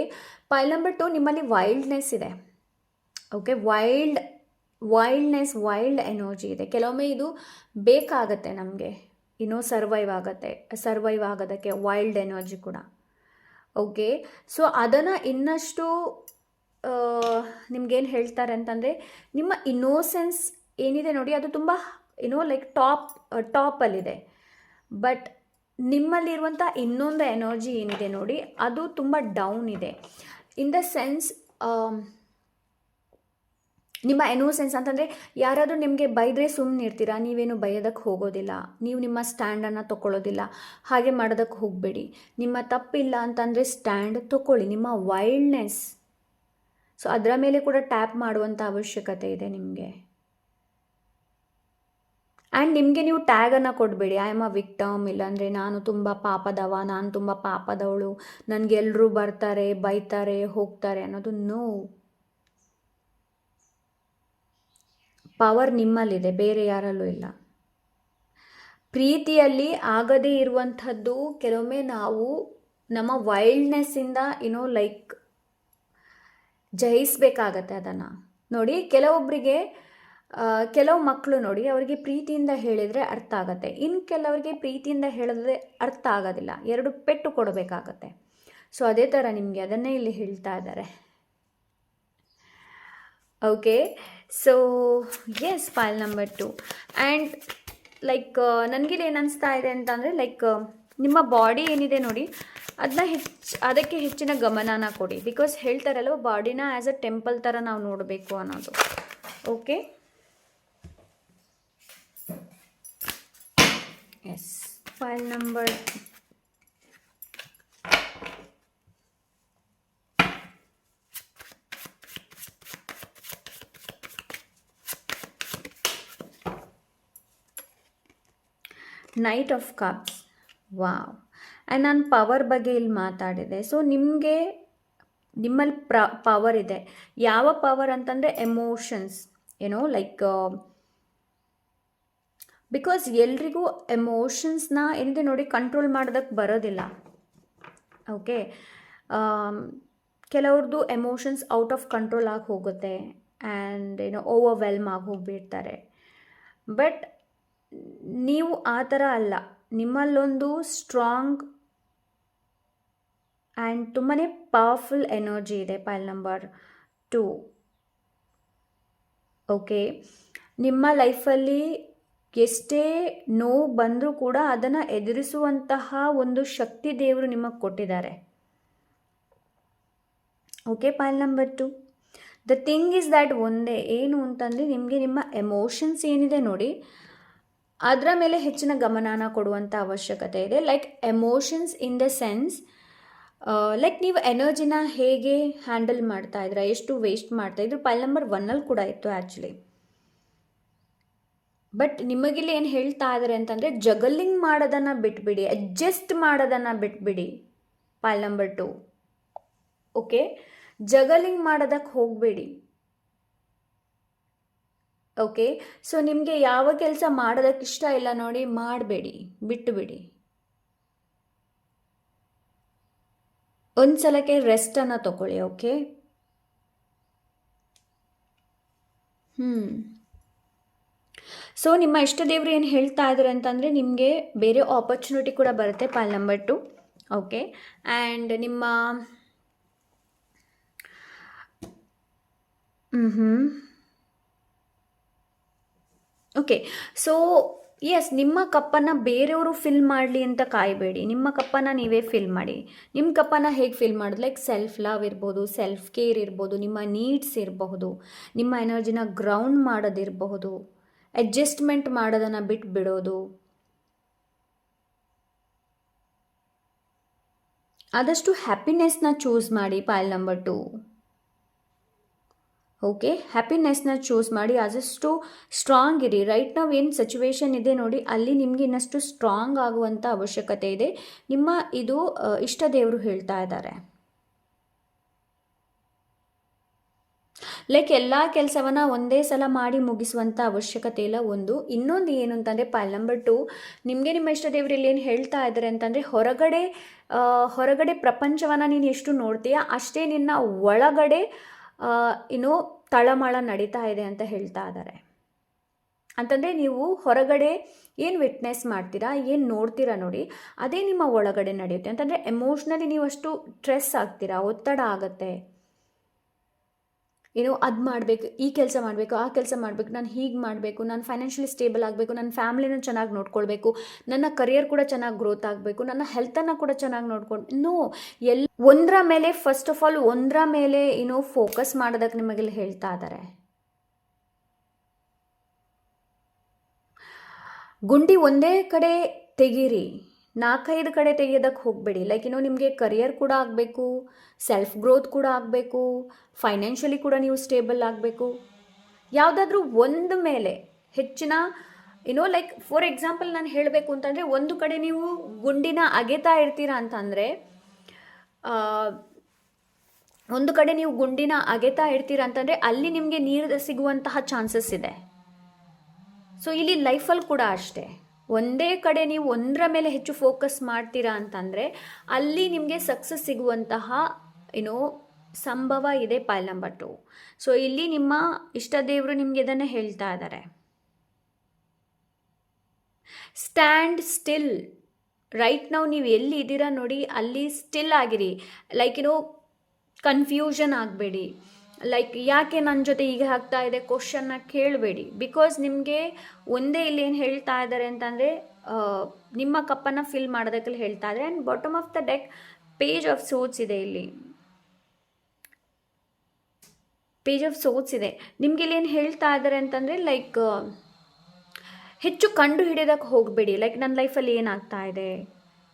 ಪಾಯಿಂಟ್ ನಂಬರ್ 2, ನಿಮ್ಮಲ್ಲಿ ವೈಲ್ಡ್ನೆಸ್ ಇದೆ. ಓಕೆ, ವೈಲ್ಡ್ನೆಸ್, ವೈಲ್ಡ್ ಎನರ್ಜಿ ಇದೆ. ಕೆಲವೊಮ್ಮೆ ಇದು ಬೇಕಾಗತ್ತೆ ನಮಗೆ, ಸರ್ವೈವ್ ಆಗೋದಕ್ಕೆ ವೈಲ್ಡ್ ಎನರ್ಜಿ ಕೂಡ. ಓಕೆ, ಸೊ ಅದನ್ನು ಇನ್ನಷ್ಟು ನಿಮ್ಗೇನು ಹೇಳ್ತಾರೆ ಅಂತಂದರೆ, ನಿಮ್ಮ ಇನ್ನೋಸೆನ್ಸ್ ಏನಿದೆ ನೋಡಿ, ಅದು ತುಂಬ ಲೈಕ್ ಟಾಪಲ್ಲಿದೆ. ಬಟ್ ನಿಮ್ಮಲ್ಲಿರುವಂಥ ಇನ್ನೊಂದು ಎನರ್ಜಿ ಏನಿದೆ ನೋಡಿ, ಅದು ತುಂಬ ಡೌನ್ ಇದೆ. ಇನ್ ದ ಸೆನ್ಸ್, ನಿಮ್ಮ ಇನ್ನೋಸೆನ್ಸ್ ಅಂತಂದರೆ, ಯಾರಾದರೂ ನಿಮಗೆ ಬೈದರೆ ಸುಮ್ಮನೆ ಇರ್ತೀರಾ, ನೀವೇನು ಬೈಯೋದಕ್ಕೆ ಹೋಗೋದಿಲ್ಲ, ನೀವು ನಿಮ್ಮ ಸ್ಟ್ಯಾಂಡನ್ನು ತೊಗೊಳ್ಳೋದಿಲ್ಲ. ಹಾಗೆ ಮಾಡೋದಕ್ಕೆ ಹೋಗಬೇಡಿ. ನಿಮ್ಮ ತಪ್ಪಿಲ್ಲ ಅಂತಂದರೆ ಸ್ಟ್ಯಾಂಡ್ ತೊಗೊಳ್ಳಿ, ನಿಮ್ಮ ವೈಲ್ಡ್ನೆಸ್. ಸೊ ಅದರ ಮೇಲೆ ಕೂಡ ಟ್ಯಾಪ್ ಮಾಡುವಂಥ ಅವಶ್ಯಕತೆ ಇದೆ ನಿಮಗೆ. ಆ್ಯಂಡ್ ನಿಮಗೆ ನೀವು ಟ್ಯಾಗನ್ನು ಕೊಡಬೇಡಿ, ಐ ಆಮ್ ಅ ವಿಕ್ಟಮ್, ಇಲ್ಲಾಂದರೆ ನಾನು ತುಂಬ ಪಾಪದವ, ನಾನು ತುಂಬ ಪಾಪದವಳು, ನನಗೆಲ್ಲರೂ ಬರ್ತಾರೆ, ಬೈತಾರೆ, ಹೋಗ್ತಾರೆ ಅನ್ನೋದು ನೋ. ಪವರ್ ನಿಮ್ಮಲ್ಲಿದೆ, ಬೇರೆ ಯಾರಲ್ಲೂ ಇಲ್ಲ. ಪ್ರೀತಿಯಲ್ಲಿ ಆಗದೇ ಇರುವಂಥದ್ದು ಕೆಲವೊಮ್ಮೆ ನಾವು ನಮ್ಮ ವೈಲ್ಡ್ನೆಸ್ಸಿಂದ ಲೈಕ್ ಜಯಿಸಬೇಕಾಗತ್ತೆ ಅದನ್ನು. ನೋಡಿ, ಕೆಲವು ಮಕ್ಕಳು ನೋಡಿ, ಅವರಿಗೆ ಪ್ರೀತಿಯಿಂದ ಹೇಳಿದರೆ ಅರ್ಥ ಆಗತ್ತೆ, ಇನ್ನು ಕೆಲವರಿಗೆ ಪ್ರೀತಿಯಿಂದ ಹೇಳಿದ್ರೆ ಅರ್ಥ ಆಗೋದಿಲ್ಲ, ಎರಡು ಪೆಟ್ಟು ಕೊಡಬೇಕಾಗತ್ತೆ. ಸೊ ಅದೇ ಥರ ನಿಮಗೆ ಅದನ್ನೇ ಇಲ್ಲಿ ಹೇಳ್ತಾ ಇದ್ದಾರೆ. Okay, so yes, point number 2. And like ನನಗಿಲ್ಲಿ ಏನು ಅನಿಸ್ತಾ ಇದೆ ಅಂತಂದರೆ, ಲೈಕ್ ನಿಮ್ಮ ಬಾಡಿ ಏನಿದೆ ನೋಡಿ, ಅದಕ್ಕೆ ಹೆಚ್ಚಿನ ಗಮನನ ಕೊಡಿ. ಬಿಕಾಸ್ ಹೇಳ್ತಾರಲ್ವ, ಬಾಡಿನ ಆ್ಯಸ್ ಅ ಟೆಂಪಲ್ ಥರ ನಾವು ನೋಡಬೇಕು ಅನ್ನೋದು. Okay, yes, file number 9 of cups. Wow. And ನಾನು ಪವರ್ ಬಗ್ಗೆ ಇಲ್ಲಿ ಮಾತಾಡಿದೆ. ಸೊ ನಿಮ್ಮಲ್ಲಿ ಪವರ್ ಇದೆ. ಯಾವ ಪವರ್ ಅಂತಂದರೆ ಎಮೋಷನ್ಸ್, ಲೈಕ್ ಬಿಕಾಸ್ ಎಲ್ರಿಗೂ ಎಮೋಷನ್ಸ್ನ ಏನಿದೆ ನೋಡಿ, ಕಂಟ್ರೋಲ್ ಮಾಡೋದಕ್ಕೆ ಬರೋದಿಲ್ಲ. ಓಕೆ, ಕೆಲವ್ರದ್ದು ಎಮೋಷನ್ಸ್ ಔಟ್ ಆಫ್ ಕಂಟ್ರೋಲ್ ಆಗಿ ಹೋಗುತ್ತೆ, ಆ್ಯಂಡ್ ಓವರ್ವೆಲ್ಮ್ ಆಗಿ ಹೋಗಿಬಿಡ್ತಾರೆ. ಬಟ್ ನೀವು ಆ ಥರ ಅಲ್ಲ, ನಿಮ್ಮಲ್ಲೊಂದು ಸ್ಟ್ರಾಂಗ್ ಆ್ಯಂಡ್ ತುಂಬಾ ಪವರ್ಫುಲ್ ಎನರ್ಜಿ ಇದೆ. Point number 2. ಓಕೆ, ನಿಮ್ಮ ಲೈಫಲ್ಲಿ ಎಷ್ಟೇ ನೋವು ಬಂದರೂ ಕೂಡ ಅದನ್ನು ಎದುರಿಸುವಂತಹ ಒಂದು ಶಕ್ತಿ ದೇವರು ನಿಮಗೆ ಕೊಟ್ಟಿದ್ದಾರೆ. Okay, point number 2. The thing is that ಒಂದೇ ಏನು ಅಂತಂದರೆ, ನಿಮಗೆ ನಿಮ್ಮ ಎಮೋಷನ್ಸ್ ಏನಿದೆ ನೋಡಿ, ಅದರ ಮೇಲೆ ಹೆಚ್ಚಿನ ಗಮನನ ಕೊಡುವಂಥ ಅವಶ್ಯಕತೆ ಇದೆ. Like emotions in the sense, like ನೀವು ಎನರ್ಜಿನ ಹೇಗೆ ಹ್ಯಾಂಡಲ್ ಮಾಡ್ತಾ ಇದ್ದೀರಾ, ಎಷ್ಟು ವೇಸ್ಟ್ ಮಾಡ್ತಾ ಇದ್ರು. ಪಾಯಿಂಟ್ ನಂಬರ್ 1 ಕೂಡ ಇತ್ತು ಆ್ಯಕ್ಚುಲಿ. ಬಟ್ ನಿಮಗಿಲ್ಲಿ ಏನು ಹೇಳ್ತಾ ಇದ್ದಾರೆ ಅಂತಂದರೆ, ಜಗಲಿಂಗ್ ಮಾಡೋದನ್ನು ಬಿಟ್ಬಿಡಿ, ಅಡ್ಜಸ್ಟ್ ಮಾಡೋದನ್ನು ಬಿಟ್ಬಿಡಿ. Point number 2. ಓಕೆ, ಜಗಲಿಂಗ್ ಮಾಡೋದಕ್ಕೆ ಹೋಗಬೇಡಿ. ಓಕೆ, ಸೊ ನಿಮಗೆ ಯಾವ ಕೆಲಸ ಮಾಡೋದಕ್ಕೆ ಇಷ್ಟ ಇಲ್ಲ ನೋಡಿ, ಮಾಡಬೇಡಿ, ಬಿಟ್ಟುಬಿಡಿ. ಒಂದು ಸಲಕ್ಕೆ ರೆಸ್ಟನ್ನು ತಗೊಳ್ಳಿ. ಓಕೆ, ಸೊ ನಿಮ್ಮ ಇಷ್ಟ ದೇವರು ಏನು ಹೇಳ್ತಾ ಇದ್ದಾರೆ ಅಂತಂದರೆ, ನಿಮಗೆ ಬೇರೆ ಆಪರ್ಚುನಿಟಿ ಕೂಡ ಬರುತ್ತೆ. Point number 2. ಓಕೆ, ಆ್ಯಂಡ್ ನಿಮ್ಮ ಓಕೆ, ಸೊ ಎಸ್, ನಿಮ್ಮ ಕಪ್ಪನ್ನು ಬೇರೆಯವರು ಫಿಲ್ ಮಾಡಲಿ ಅಂತ ಕಾಯಬೇಡಿ. ನಿಮ್ಮ ಕಪ್ಪನ್ನು ನೀವೇ ಫಿಲ್ ಮಾಡಿ. ನಿಮ್ಮ ಕಪ್ಪನ್ನು ಹೇಗೆ ಫಿಲ್ ಮಾಡೋದು? ಲೈಕ್ ಸೆಲ್ಫ್ ಲವ್ ಇರ್ಬೋದು, ಸೆಲ್ಫ್ ಕೇರ್ ಇರ್ಬೋದು, ನಿಮ್ಮ ನೀಡ್ಸ್ ಇರಬಹುದು, ನಿಮ್ಮ ಎನರ್ಜಿನ ಗ್ರೌಂಡ್ ಮಾಡೋದಿರಬಹುದು, ಅಡ್ಜಸ್ಟ್ಮೆಂಟ್ ಮಾಡೋದನ್ನು ಬಿಟ್ಟು ಬಿಡೋದು. ಆದಷ್ಟು ಹ್ಯಾಪಿನೆಸ್ನ ಚೂಸ್ ಮಾಡಿ. ಪೈಲ್ ನಂಬರ್ 2. ಓಕೆ, ಹ್ಯಾಪಿನೆಸ್ನ ಚೂಸ್ ಮಾಡಿ. ಆದಷ್ಟು ಸ್ಟ್ರಾಂಗ್ ಇರಿ. ರೈಟ್ ನಾವು ಏನು ಸಿಚುವೇಶನ್ ಇದೆ ನೋಡಿ, ಅಲ್ಲಿ ನಿಮಗೆ ಇನ್ನಷ್ಟು ಸ್ಟ್ರಾಂಗ್ ಆಗುವಂಥ ಅವಶ್ಯಕತೆ ಇದೆ. ನಿಮ್ಮ ಇದು ಇಷ್ಟ ದೇವರು ಹೇಳ್ತಾ ಇದ್ದಾರೆ. ಲೈಕ್ ಎಲ್ಲ ಕೆಲಸವನ್ನು ಒಂದೇ ಸಲ ಮಾಡಿ ಮುಗಿಸುವಂಥ ಅವಶ್ಯಕತೆ ಇಲ್ಲ. ಇನ್ನೊಂದು ಏನು ಅಂತಂದರೆ ಪೈಲ್ ನಂಬರ್ 2, ನಿಮಗೆ ನಿಮ್ಮ ಇಷ್ಟ ದೇವರು ಇಲ್ಲಿ ಏನು ಹೇಳ್ತಾ ಇದ್ದಾರೆ ಅಂತಂದರೆ, ಹೊರಗಡೆ ಪ್ರಪಂಚವನ್ನು ನೀನು ಎಷ್ಟು ನೋಡ್ತೀಯ ಅಷ್ಟೇ ನಿನ್ನ ಒಳಗಡೆ ಇನ್ನೂ ತಳಮಳ ನಡೀತಾ ಇದೆ ಅಂತ ಹೇಳ್ತಾ ಇದ್ದಾರೆ. ಅಂತಂದರೆ ನೀವು ಹೊರಗಡೆ ಏನು ವಿಟ್ನೆಸ್ ಮಾಡ್ತೀರಾ, ಏನು ನೋಡ್ತೀರಾ ನೋಡಿ, ಅದೇ ನಿಮ್ಮ ಒಳಗಡೆ ನಡೆಯುತ್ತೆ. ಅಂತಂದರೆ ಎಮೋಷ್ನಲಿ ನೀವು ಅಷ್ಟು ಸ್ಟ್ರೆಸ್ ಆಗ್ತೀರಾ, ಒತ್ತಡ ಆಗುತ್ತೆ. ಅದು ಮಾಡಬೇಕು, ಈ ಕೆಲಸ ಮಾಡಬೇಕು, ಆ ಕೆಲಸ ಮಾಡಬೇಕು, ನಾನು ಹೀಗೆ ಮಾಡಬೇಕು, ನಾನು ಫೈನಾನ್ಷಿಯಲಿ ಸ್ಟೇಬಲ್ ಆಗಬೇಕು, ನನ್ನ ಫ್ಯಾಮಿಲಿನ ಚೆನ್ನಾಗಿ ನೋಡ್ಕೊಳ್ಬೇಕು, ನನ್ನ ಕರಿಯರ್ ಕೂಡ ಚೆನ್ನಾಗಿ ಗ್ರೋತ್ ಆಗಬೇಕು, ನನ್ನ ಹೆಲ್ತನ್ನು ಕೂಡ ಚೆನ್ನಾಗಿ ನೋಡ್ಕೊಂಡು ಒಂದರ ಮೇಲೆ ಫಸ್ಟ್ ಆಫ್ ಆಲ್ ಒಂದರ ಮೇಲೆ ಫೋಕಸ್ ಮಾಡೋದಕ್ಕೆ ನಿಮಗೆಲ್ಲ ಹೇಳ್ತಾ ಇದ್ದಾರೆ. ಗುಂಡಿ ಒಂದೇ ಕಡೆ ತೆಗೀರಿ, 4-5 ಕಡೆ ತೆಗೆಯೋದಕ್ಕೆ ಹೋಗಬೇಡಿ. ಲೈಕ್ ನಿಮಗೆ ಕರಿಯರ್ ಕೂಡ ಆಗಬೇಕು, ಸೆಲ್ಫ್ ಗ್ರೋತ್ ಕೂಡ ಆಗಬೇಕು, ಫೈನಾನ್ಷಿಯಲಿ ಕೂಡ ನೀವು ಸ್ಟೇಬಲ್ ಆಗಬೇಕು. ಯಾವುದಾದ್ರೂ ಒಂದು ಮೇಲೆ ಹೆಚ್ಚಿನ ಲೈಕ್ ಫಾರ್ ಎಕ್ಸಾಂಪಲ್ ನಾನು ಹೇಳಬೇಕು ಅಂತಂದರೆ, ಒಂದು ಕಡೆ ನೀವು ಗುಂಡಿನ ಅಗೆತಾ ಇರ್ತೀರಾ ಅಂತಂದರೆ, ಅಲ್ಲಿ ನಿಮಗೆ ನೀರು ಸಿಗುವಂತಹ ಚಾನ್ಸಸ್ ಇದೆ. ಸೊ ಇಲ್ಲಿ ಲೈಫಲ್ಲಿ ಕೂಡ ಅಷ್ಟೇ, ಒಂದೇ ಕಡೆ ನೀವು ಒಂದರ ಮೇಲೆ ಹೆಚ್ಚು ಫೋಕಸ್ ಮಾಡ್ತೀರಾ ಅಂತಂದರೆ ಅಲ್ಲಿ ನಿಮಗೆ ಸಕ್ಸಸ್ ಸಿಗುವಂತಹ ಸಂಭವ ಇದೆ. Pile number 2. ಸೊ ಇಲ್ಲಿ ನಿಮ್ಮ ಇಷ್ಟ ದೇವರು ನಿಮಗೆ ಇದನ್ನೇ ಹೇಳ್ತಾ ಇದ್ದಾರೆ. Stand still. ರೈಟ್ ನಾವು ನೀವು ಎಲ್ಲಿ ಇದ್ದೀರಾ ನೋಡಿ, ಅಲ್ಲಿ ಸ್ಟಿಲ್ ಆಗಿರಿ. ಲೈಕ್ ಕನ್ಫ್ಯೂಷನ್ ಆಗಬೇಡಿ. ಲೈಕ್ ಯಾಕೆ ನನ್ನ ಜೊತೆ ಈಗ ಆಗ್ತಾ ಇದೆ ಕ್ವಶನ್ನ ಕೇಳಬೇಡಿ. ಬಿಕಾಸ್ ನಿಮಗೆ ಒಂದೇ ಇಲ್ಲಿ ಏನು ಹೇಳ್ತಾ ಇದ್ದಾರೆ ಅಂತಂದರೆ, ನಿಮ್ಮ ಕಪ್ಪನ್ನು ಫಿಲ್ ಮಾಡೋದಕ್ಕೆ ಹೇಳ್ತಾ ಇದ್ದಾರೆ. And bottom of the deck page of swords ಇದೆ. ಇಲ್ಲಿ ಪೇಜ್ ಆಫ್ ಸೋಟ್ಸ್ ಇದೆ. ನಿಮ್ಗೆ ಇಲ್ಲಿ ಏನು ಹೇಳ್ತಾ ಇದ್ದಾರೆ ಅಂತಂದರೆ, ಲೈಕ್ ಹೆಚ್ಚು ಕಂಡು ಹಿಡಿಯೋದಕ್ಕೆ ಹೋಗಬೇಡಿ. ಲೈಕ್ ನನ್ನ ಲೈಫಲ್ಲಿ ಏನಾಗ್ತಾ ಇದೆ,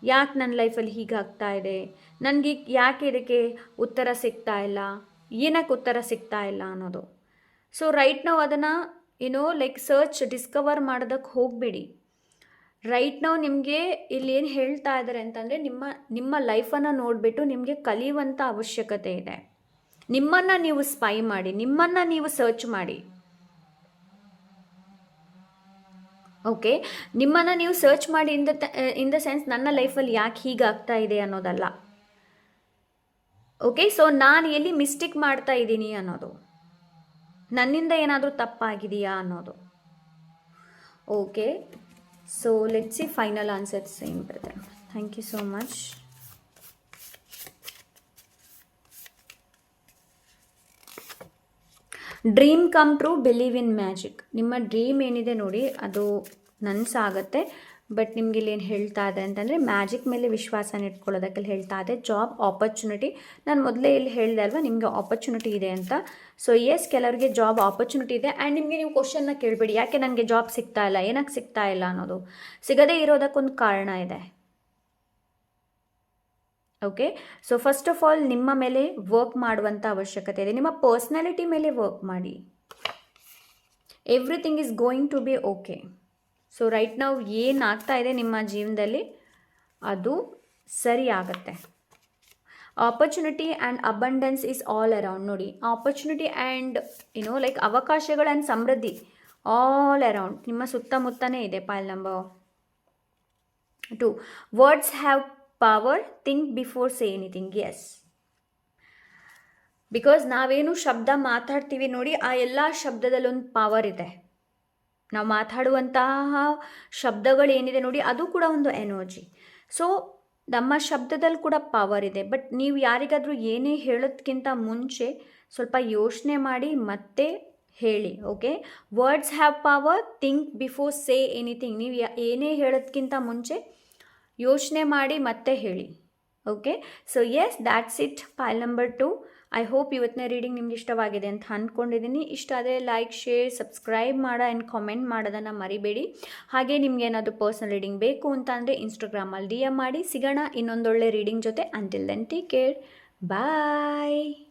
ಯಾಕೆ ನನ್ನ ಲೈಫಲ್ಲಿ ಹೀಗಾಗ್ತಾ ಇದೆ, ನನಗೆ ಯಾಕೆ ಇದಕ್ಕೆ ಉತ್ತರ ಸಿಗ್ತಾ ಇಲ್ಲ, ಏನಕ್ಕೆ ಉತ್ತರ ಸಿಗ್ತಾ ಇಲ್ಲ ಅನ್ನೋದು. ಸೊ ರೈಟ್ ನಾವು ಅದನ್ನು ಲೈಕ್ ಸರ್ಚ್ ಡಿಸ್ಕವರ್ ಮಾಡೋದಕ್ಕೆ ಹೋಗಬೇಡಿ. ರೈಟ್ ನಾವು ನಿಮಗೆ ಇಲ್ಲಿ ಏನು ಹೇಳ್ತಾ ಇದ್ದಾರೆ ಅಂತಂದರೆ, ನಿಮ್ಮ ಲೈಫನ್ನು ನೋಡಿಬಿಟ್ಟು ನಿಮಗೆ ಕಲಿಯುವಂಥ ಅವಶ್ಯಕತೆ ಇದೆ. ನಿಮ್ಮನ್ನು ನೀವು ಸ್ಪೈ ಮಾಡಿ, ನಿಮ್ಮನ್ನು ನೀವು ಸರ್ಚ್ ಮಾಡಿ. ಓಕೆ, ನಿಮ್ಮನ್ನು ನೀವು ಸರ್ಚ್ ಮಾಡಿ ಇನ್ ದ ಸೆನ್ಸ್ ನನ್ನ ಲೈಫಲ್ಲಿ ಯಾಕೆ ಹೀಗಾಗ್ತಾ ಇದೆ ಅನ್ನೋದಲ್ಲ. ಓಕೆ, ಸೊ ನಾನು ಎಲ್ಲಿ ಮಿಸ್ಟೇಕ್ ಮಾಡ್ತಾ ಇದ್ದೀನಿ ಅನ್ನೋದು, ನನ್ನಿಂದ ಏನಾದರೂ ತಪ್ಪಾಗಿದೆಯಾ ಅನ್ನೋದು. Okay, so let's see final answer same brother. Thank you so much. Dream come true, believe in magic. ನಿಮ್ಮ ಡ್ರೀಮ್ ಏನಿದೆ ನೋಡಿ ಅದು ನನಸಾಗತ್ತೆ. ಬಟ್ ನಿಮ್ಗೆ ಇಲ್ಲಿ ಏನು ಹೇಳ್ತಾ ಇದೆ ಅಂತಂದರೆ, ಮ್ಯಾಜಿಕ್ ಮೇಲೆ ವಿಶ್ವಾಸನ ಇಟ್ಕೊಳ್ಳೋದಕ್ಕೆ ಹೇಳ್ತಾ ಇದೆ. ಜಾಬ್ ಆಪರ್ಚುನಿಟಿ, ನಾನು ಮೊದಲೇ ಇಲ್ಲಿ ಹೇಳಿದೆ ಅಲ್ವಾ ನಿಮಗೆ ಆಪರ್ಚುನಿಟಿ ಇದೆ ಅಂತ. ಸೊ ಎಸ್, ಕೆಲವರಿಗೆ ಜಾಬ್ ಆಪರ್ಚುನಿಟಿ ಇದೆ. ಆ್ಯಂಡ್ ನಿಮಗೆ ನೀವು ಕ್ವಶನ್ನ ಕೇಳಬೇಡಿ, ಯಾಕೆ ನನಗೆ ಜಾಬ್ ಸಿಗ್ತಾ ಇಲ್ಲ, ಏನಕ್ಕೆ ಸಿಗ್ತಾ ಇಲ್ಲ ಅನ್ನೋದು. ಸಿಗದೇ ಇರೋದಕ್ಕೊಂದು ಕಾರಣ ಇದೆ. Okay, so first of all ನಿಮ್ಮ ಮೇಲೆ ವರ್ಕ್ ಮಾಡುವಂಥ ಅವಶ್ಯಕತೆ ಇದೆ. ನಿಮ್ಮ ಪರ್ಸ್ನಾಲಿಟಿ ಮೇಲೆ ವರ್ಕ್ ಮಾಡಿ. Everything is going to be okay. So right ನಾವು ಏನಾಗ್ತಾ ಇದೆ ನಿಮ್ಮ ಜೀವನದಲ್ಲಿ ಅದು ಸರಿ ಆಗುತ್ತೆ. Opportunity and abundance is all around. ನೋಡಿ, ಆಪರ್ಚುನಿಟಿ ಆ್ಯಂಡ್ ಲೈಕ್ ಅವಕಾಶಗಳು ಆ್ಯಂಡ್ ಸಮೃದ್ಧಿ ಆಲ್ ಅರೌಂಡ್ ನಿಮ್ಮ ಸುತ್ತಮುತ್ತನೇ ಇದೆ. Pile number 2, words have power, think before say anything. Yes, because ನಾವೇನು ಶಬ್ದ ಮಾತಾಡ್ತೀವಿ ನೋಡಿ, ಆ ಎಲ್ಲ ಶಬ್ದದಲ್ಲೊಂದು ಪವರ್ ಇದೆ. ನಾವು ಮಾತಾಡುವಂತಹ ಶಬ್ದಗಳು ಏನಿದೆ ನೋಡಿ, ಅದು ಕೂಡ ಒಂದು ಎನರ್ಜಿ. ಸೊ ನಮ್ಮ ಶಬ್ದದಲ್ಲಿ ಕೂಡ ಪವರ್ ಇದೆ. ಬಟ್ ನೀವು ಯಾರಿಗಾದರೂ ಏನೇ ಹೇಳೋದಕ್ಕಿಂತ ಮುಂಚೆ ಸ್ವಲ್ಪ ಯೋಚನೆ ಮಾಡಿ ಮತ್ತೆ ಹೇಳಿ. Okay, words have power, think before say anything. ನೀವು ಏನೇ ಹೇಳೋದಕ್ಕಿಂತ ಮುಂಚೆ ಯೋಚನೆ ಮಾಡಿ ಮತ್ತೆ ಹೇಳಿ. Okay, so yes, that's it, file number 2. I hope ಇವತ್ತಿನ ರೀಡಿಂಗ್ ನಿಮ್ಗೆ ಇಷ್ಟವಾಗಿದೆ ಅಂತ ಅಂದ್ಕೊಂಡಿದ್ದೀನಿ. ಇಷ್ಟ ಆದರೆ like, share, subscribe and comment ಮಾಡೋದನ್ನು ಮರಿಬೇಡಿ. ಹಾಗೆ ನಿಮ್ಗೆ ಏನಾದರೂ ಪರ್ಸನಲ್ ರೀಡಿಂಗ್ ಬೇಕು ಅಂತ ಅಂದರೆ ಇನ್ಸ್ಟಾಗ್ರಾಮಲ್ಲಿ DM ಮಾಡಿ. ಸಿಗೋಣ ಇನ್ನೊಂದೊಳ್ಳೆ ರೀಡಿಂಗ್ ಜೊತೆ. ಅಂಟಿಲ್ ದೆನ್ ಟೇಕ್ ಕೇರ್, ಬಾಯ್.